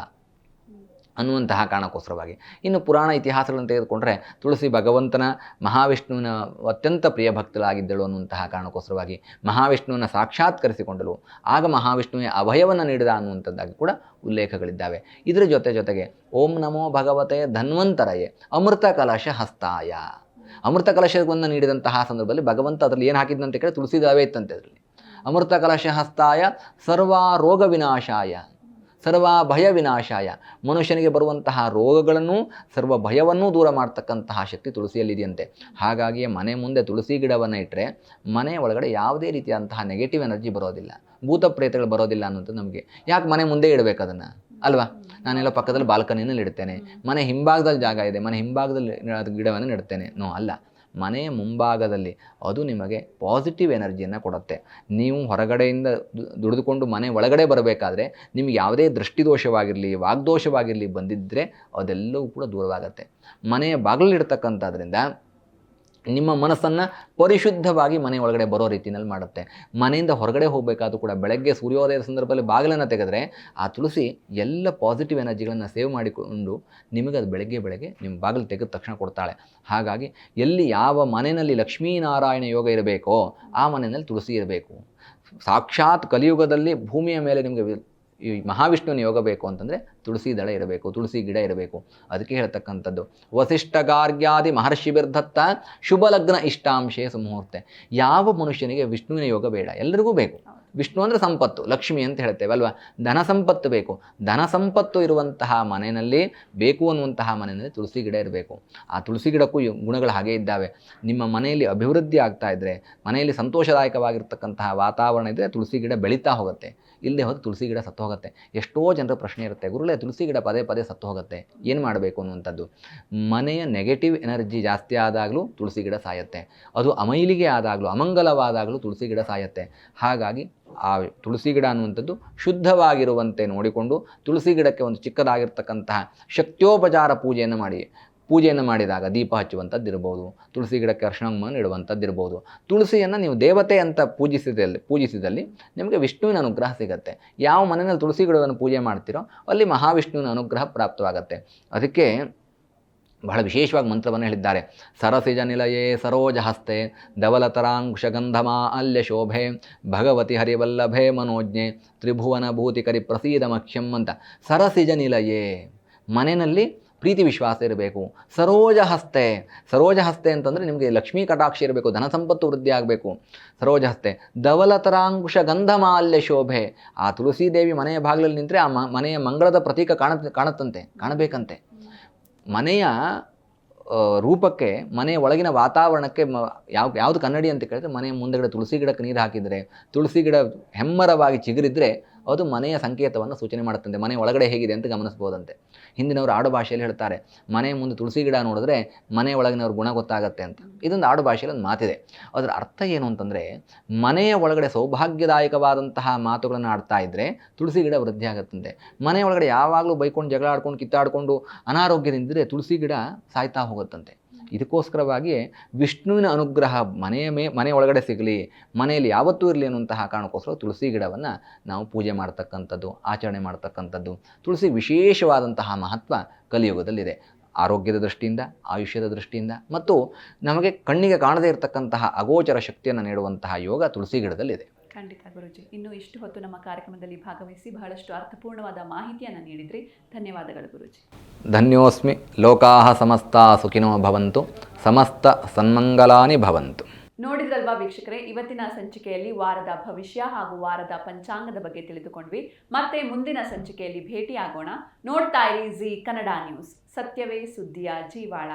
ಅನ್ನುವಂತಹ ಕಾರಣಕ್ಕೋಸ್ಕರವಾಗಿ. ಇನ್ನು ಪುರಾಣ ಇತಿಹಾಸಗಳನ್ನು ತೆಗೆದುಕೊಂಡ್ರೆ ತುಳಸಿ ಭಗವಂತನ ಮಹಾವಿಷ್ಣುವಿನ ಅತ್ಯಂತ ಪ್ರಿಯ ಭಕ್ತಳಾಗಿದ್ದಳು ಅನ್ನುವಂತಹ ಕಾರಣಕ್ಕೋಸ್ಕರವಾಗಿ ಮಹಾವಿಷ್ಣುವನ್ನು ಸಾಕ್ಷಾತ್ಕರಿಸಿಕೊಂಡಳು. ಆಗ ಮಹಾವಿಷ್ಣುವಿನ ಅಭಯವನ್ನು ನೀಡಿದ ಅನ್ನುವಂಥದ್ದಾಗಿ ಕೂಡ ಉಲ್ಲೇಖಗಳಿದ್ದಾವೆ. ಇದರ ಜೊತೆಗೆ ಓಂ ನಮೋ ಭಗವತೆ ಧನ್ವಂತರಯೇ ಅಮೃತ ಕಲಶ ಹಸ್ತಾಯ. ಅಮೃತ ಕಲಶವನ್ನು ನೀಡಿದಂತಹ ಸಂದರ್ಭದಲ್ಲಿ ಭಗವಂತ ಅದರಲ್ಲಿ ಏನು ಹಾಕಿದ್ದಂತ ಕೇಳಿ ತುಳಸಿ ದಳವೇ ಇತ್ತಂತೆ. ಅದರಲ್ಲಿ ಅಮೃತ ಕಲಶ ಹಸ್ತಾಯ ಸರ್ವ ರೋಗ ವಿನಾಶಾಯ ಸರ್ವ ಭಯ ವಿನಾಶಾಯ. ಮನುಷ್ಯನಿಗೆ ಬರುವಂತಹ ರೋಗಗಳನ್ನು ಸರ್ವ ಭಯವನ್ನೂ ದೂರ ಮಾಡ್ತಕ್ಕಂತಹ ಶಕ್ತಿ ತುಳಸಿಯಲ್ಲಿದೆಯಂತೆ. ಹಾಗಾಗಿ ಮನೆ ಮುಂದೆ ತುಳಸಿ ಗಿಡವನ್ನು ಇಟ್ಟರೆ ಮನೆ ಒಳಗಡೆ ಯಾವುದೇ ರೀತಿಯಾದಂತಹ ನೆಗೆಟಿವ್ ಎನರ್ಜಿ ಬರೋದಿಲ್ಲ, ಭೂತ ಪ್ರೇತಗಳು ಬರೋದಿಲ್ಲ ಅನ್ನೋದು ನಮಗೆ. ಯಾಕೆ ಮನೆ ಮುಂದೆ ಇಡಬೇಕು ಅದನ್ನು ಅಲ್ವಾ? ನಾನೆಲ್ಲ ಪಕ್ಕದಲ್ಲಿ ಬಾಲ್ಕನಿನಲ್ಲಿ ಇಡ್ತೇನೆ, ಮನೆ ಹಿಂಭಾಗದಲ್ಲಿ ಜಾಗ ಇದೆ, ಮನೆ ಹಿಂಭಾಗದಲ್ಲಿ ಗಿಡವನ್ನು ನೆಡ್ತೇನೆ. ನೋ, ಅಲ್ಲ, ಮನೆಯ ಮುಂಭಾಗದಲ್ಲಿ. ಅದು ನಿಮಗೆ ಪಾಸಿಟಿವ್ ಎನರ್ಜಿಯನ್ನು ಕೊಡುತ್ತೆ. ನೀವು ಹೊರಗಡೆಯಿಂದ ದುಡಿದುಕೊಂಡು ಮನೆ ಒಳಗಡೆ ಬರಬೇಕಾದ್ರೆ ನಿಮಗೆ ಯಾವುದೇ ದೃಷ್ಟಿದೋಷವಾಗಿರಲಿ ವಾಗ್ದೋಷವಾಗಿರಲಿ ಬಂದಿದ್ದರೆ ಅದೆಲ್ಲವೂ ಕೂಡ ದೂರವಾಗುತ್ತೆ. ಮನೆಯ ಬಾಗಿಲಿಡ್ತಕ್ಕಂಥದ್ರಿಂದ ನಿಮ್ಮ ಮನಸ್ಸನ್ನು ಪರಿಶುದ್ಧವಾಗಿ ಮನೆ ಒಳಗಡೆ ಬರೋ ರೀತಿಯಲ್ಲಿ ಮಾಡುತ್ತೆ. ಮನೆಯಿಂದ ಹೊರಗಡೆ ಹೋಗಬೇಕಾದ್ರೂ ಕೂಡ ಬೆಳಗ್ಗೆ ಸೂರ್ಯೋದಯದ ಸಂದರ್ಭದಲ್ಲಿ ಬಾಗಿಲನ್ನು ತೆಗೆದರೆ ಆ ತುಳಸಿ ಎಲ್ಲ ಪಾಸಿಟಿವ್ ಎನರ್ಜಿಗಳನ್ನು ಸೇವ್ ಮಾಡಿಕೊಂಡು ನಿಮಗೆ ಅದು ಬೆಳಗ್ಗೆ ನಿಮ್ಮ ಬಾಗಿಲು ತೆಗೆದ ತಕ್ಷಣ ಕೊಡ್ತಾಳೆ. ಹಾಗಾಗಿ ಎಲ್ಲಿ ಯಾವ ಮನೆಯಲ್ಲಿ ಲಕ್ಷ್ಮೀನಾರಾಯಣ ಯೋಗ ಇರಬೇಕೋ ಆ ಮನೆಯಲ್ಲಿ ತುಳಸಿ ಇರಬೇಕು. ಸಾಕ್ಷಾತ್ ಕಲಿಯುಗದಲ್ಲಿ ಭೂಮಿಯ ಮೇಲೆ ನಿಮಗೆ ಈ ಮಹಾವಿಷ್ಣುವಿನ ಯೋಗ ಬೇಕು ಅಂತಂದರೆ ತುಳಸಿ ದಳ ಇರಬೇಕು, ತುಳಸಿ ಗಿಡ ಇರಬೇಕು. ಅದಕ್ಕೆ ಹೇಳ್ತಕ್ಕಂಥದ್ದು ವಸಿಷ್ಠ ಗಾರ್ಗ್ಯಾದಿ ಮಹರ್ಷಿಭಿರ್ದತ್ತ ಶುಭ ಲಗ್ನ ಇಷ್ಟಾಂಶೇ ಸುಮುಹೂರ್ತೆ. ಯಾವ ಮನುಷ್ಯನಿಗೆ ವಿಷ್ಣುವಿನ ಯೋಗ ಬೇಡ? ಎಲ್ಲರಿಗೂ ಬೇಕು. ವಿಷ್ಣು ಅಂದರೆ ಸಂಪತ್ತು, ಲಕ್ಷ್ಮಿ ಅಂತ ಹೇಳ್ತೇವೆ ಅಲ್ವಾ. ಧನ ಸಂಪತ್ತು ಬೇಕು. ಧನ ಸಂಪತ್ತು ಇರುವಂತಹ ಮನೆಯಲ್ಲಿ ಬೇಕು ಅನ್ನುವಂತಹ ಮನೆಯಲ್ಲಿ ತುಳಸಿ ಗಿಡ ಇರಬೇಕು. ಆ ತುಳಸಿ ಗಿಡಕ್ಕೂ ಗುಣಗಳು ಹಾಗೇ ಇದ್ದಾವೆ. ನಿಮ್ಮ ಮನೆಯಲ್ಲಿ ಅಭಿವೃದ್ಧಿ ಆಗ್ತಾ ಇದ್ದರೆ, ಮನೆಯಲ್ಲಿ ಸಂತೋಷದಾಯಕವಾಗಿರ್ತಕ್ಕಂತಹ ವಾತಾವರಣ ಇದ್ದರೆ ತುಳಸಿ ಗಿಡ ಬೆಳೀತಾ ಹೋಗುತ್ತೆ. ಇಲ್ಲದೆ ಹೋದ್ರೆ ತುಳಸಿ ಗಿಡ ಸತ್ತು ಹೋಗುತ್ತೆ. ಎಷ್ಟೋ ಜನರ ಪ್ರಶ್ನೆ ಇರುತ್ತೆ, ಗುರುಗಳೇ ತುಳಸಿ ಗಿಡ ಪದೇ ಸತ್ತು ಹೋಗುತ್ತೆ, ಏನು ಮಾಡಬೇಕು ಅನ್ನುವಂಥದ್ದು. ಮನೆಯ ನೆಗೆಟಿವ್ ಎನರ್ಜಿ ಜಾಸ್ತಿ ಆದಾಗಲೂ ತುಳಸಿ ಗಿಡ ಸಾಯುತ್ತೆ. ಅದು ಅಮೈಲಿಗೆ ಆದಾಗಲೂ, ಅಮಂಗಲವಾದಾಗಲೂ ತುಳಸಿ ಗಿಡ ಸಾಯುತ್ತೆ. ಹಾಗಾಗಿ ಆ ತುಳಸಿ ಗಿಡ ಅನ್ನುವಂಥದ್ದು ಶುದ್ಧವಾಗಿರುವಂತೆ ನೋಡಿಕೊಂಡು ತುಳಸಿ ಗಿಡಕ್ಕೆ ಒಂದು ಚಿಕ್ಕದಾಗಿರ್ತಕ್ಕಂತಹ ಶಕ್ತ್ಯೋಪಚಾರ ಪೂಜೆಯನ್ನು ಮಾಡಿದಾಗ ದೀಪ ಹಚ್ಚುವಂಥದ್ದು ಇರ್ಬೋದು, ತುಳಸಿ ಗಿಡಕ್ಕೆ ಅರ್ಶನವನ್ನು ಇಡುವಂಥದ್ದು ಇರ್ಬೋದು. ತುಳಸಿಯನ್ನು ನೀವು ದೇವತೆ ಅಂತ ಪೂಜಿಸಿದಲ್ಲಿ ನಿಮಗೆ ವಿಷ್ಣುವಿನ ಅನುಗ್ರಹ ಸಿಗುತ್ತೆ. ಯಾವ ಮನೆಯಲ್ಲಿ ತುಳಸಿ ಗಿಡವನ್ನು ಪೂಜೆ ಮಾಡ್ತೀರೋ ಅಲ್ಲಿ ಮಹಾವಿಷ್ಣುವಿನ ಅನುಗ್ರಹ ಪ್ರಾಪ್ತವಾಗುತ್ತೆ. ಅದಕ್ಕೆ ಬಹಳ ವಿಶೇಷವಾಗಿ ಮಂತ್ರವನ್ನು ಹೇಳಿದ್ದಾರೆ. ಸರಸಿಜ ನಿಲಯೇ ಸರೋಜ ಹಸ್ತೆ ಧವಲತರಾಂಕುಶಗಂಧಮಾ ಅಲ್ಯ ಶೋಭೆ ಭಗವತಿ ಹರಿವಲ್ಲಭೆ ಮನೋಜ್ಞೆ ತ್ರಿಭುವನ ಭೂತಿಕರಿ ಪ್ರಸೀದ ಮಖ್ಯಂ ಅಂತ. ಸರಸಿಜ ನಿಲಯೇ, ಮನೆಯಲ್ಲಿ ಪ್ರೀತಿ ವಿಶ್ವಾಸ ಇರಬೇಕು. ಸರೋಜ ಹಸ್ತೆ ಅಂತಂದರೆ ನಿಮಗೆ ಲಕ್ಷ್ಮೀ ಕಟಾಕ್ಷ ಇರಬೇಕು, ಧನ ಸಂಪತ್ತು ವೃದ್ಧಿ ಆಗಬೇಕು. ಸರೋಜ ಹಸ್ತೆ ಧವಲತರಾಂಕುಶ ಗಂಧಮಾಲ್ಯ ಶೋಭೆ. ಆ ತುಳಸೀದೇವಿ ಮನೆಯ ಭಾಗದಲ್ಲಿ ನಿಂತರೆ ಆ ಮನೆಯ ಮಂಗಳದ ಪ್ರತೀಕ ಕಾಣಬೇಕಂತೆ. ಮನೆಯ ರೂಪಕ್ಕೆ, ಮನೆಯ ಒಳಗಿನ ವಾತಾವರಣಕ್ಕೆ ಯಾವುದು ಕನ್ನಡಿ ಅಂತ ಕೇಳಿದ್ರೆ, ಮನೆಯ ಮುಂದೆಗಡೆ ತುಳಸಿ ಗಿಡಕ್ಕೆ ನೀರು ಹಾಕಿದರೆ, ತುಳಸಿ ಗಿಡ ಹೆಮ್ಮರವಾಗಿ ಚಿಗುರಿದ್ರೆ ಅದು ಮನೆಯ ಸಂಕೇತವನ್ನು ಸೂಚನೆ ಮಾಡುತ್ತಂತೆ. ಮನೆ ಒಳಗಡೆ ಹೇಗಿದೆ ಅಂತ ಗಮನಿಸ್ಬೋದಂತೆ. ಹಿಂದಿನವರು ಆಡು ಭಾಷೆಯಲ್ಲಿ ಹೇಳ್ತಾರೆ, ಮನೆಯ ಮುಂದೆ ತುಳಸಿ ಗಿಡ ನೋಡಿದ್ರೆ ಮನೆಯ ಒಳಗಿನವ್ರ ಗುಣ ಗೊತ್ತಾಗತ್ತೆ ಅಂತ. ಇದೊಂದು ಆಡು ಭಾಷೆಯಲ್ಲಿ ಒಂದು ಮಾತಿದೆ. ಅದರ ಅರ್ಥ ಏನು ಅಂತಂದರೆ, ಮನೆಯ ಒಳಗಡೆ ಸೌಭಾಗ್ಯದಾಯಕವಾದಂತಹ ಮಾತುಗಳನ್ನು ಆಡ್ತಾ ಇದ್ದರೆ ತುಳಸಿ ಗಿಡ ವೃದ್ಧಿ ಆಗುತ್ತಂತೆ. ಮನೆಯ ಒಳಗಡೆ ಯಾವಾಗಲೂ ಬೈಕೊಂಡು, ಜಗಳ ಆಡ್ಕೊಂಡು, ಕಿತ್ತಾಡಿಕೊಂಡು ಅನಾರೋಗ್ಯದಿಂದಿದ್ರೆ ತುಳಸಿ ಗಿಡ ಸಾಯ್ತಾ ಹೋಗುತ್ತಂತೆ. ಇದಕ್ಕೋಸ್ಕರವಾಗಿ ವಿಷ್ಣುವಿನ ಅನುಗ್ರಹ ಮನೆ ಒಳಗಡೆ ಸಿಗಲಿ, ಮನೆಯಲ್ಲಿ ಯಾವತ್ತೂ ಇರಲಿ ಅನ್ನುವಂತಹ ಕಾರಣಕ್ಕೋಸ್ಕರ ತುಳಸಿ ಗಿಡವನ್ನು ನಾವು ಪೂಜೆ ಮಾಡ್ತಕ್ಕಂಥದ್ದು, ಆಚರಣೆ ಮಾಡ್ತಕ್ಕಂಥದ್ದು. ತುಳಸಿ ವಿಶೇಷವಾದಂತಹ ಮಹತ್ವ ಕಲಿಯುಗದಲ್ಲಿದೆ. ಆರೋಗ್ಯದ ದೃಷ್ಟಿಯಿಂದ, ಆಯುಷ್ಯದ ದೃಷ್ಟಿಯಿಂದ ಮತ್ತು ನಮಗೆ ಕಣ್ಣಿಗೆ ಕಾಣದೇ ಇರತಕ್ಕಂತಹ ಅಗೋಚರ ಶಕ್ತಿಯನ್ನು ನೀಡುವಂತಹ ಯೋಗ ತುಳಸಿ ಗಿಡದಲ್ಲಿದೆ. ಖಂಡಿತ ಗುರುಜಿ. ಇನ್ನು ಇಷ್ಟು ಹೊತ್ತು ನಮ್ಮ ಕಾರ್ಯಕ್ರಮದಲ್ಲಿ ಭಾಗವಹಿಸಿ ಬಹಳಷ್ಟು ಅರ್ಥಪೂರ್ಣವಾದ ಮಾಹಿತಿಯನ್ನು ನೀಡಿದ್ರಿ. ಧನ್ಯವಾದಗಳು ಗುರುಜಿ. ಧನ್ಯೋಸ್ಮಿ. ಲೋಕಾಹ ಸಮಸ್ತಾ ಸುಖಿನೋ ಭವಂತು, ಸಮಸ್ತ ಸನ್ಮಂಗಲಾನಿ ಭವಂತು. ನೋಡಿದ್ರಲ್ವಾ ವೀಕ್ಷಕರೇ, ಇವತ್ತಿನ ಸಂಚಿಕೆಯಲ್ಲಿ ವಾರದ ಭವಿಷ್ಯ ಹಾಗೂ ವಾರದ ಪಂಚಾಂಗದ ಬಗ್ಗೆ ತಿಳಿದುಕೊಂಡ್ವಿ. ಮತ್ತೆ ಮುಂದಿನ ಸಂಚಿಕೆಯಲ್ಲಿ ಭೇಟಿಯಾಗೋಣ. ನೋಡ್ತಾ ಇರಿ ಜಿ ಕನ್ನಡ ನ್ಯೂಸ್, ಸತ್ಯವೇ ಸುದ್ದಿಯ ಜೀವಾಳ.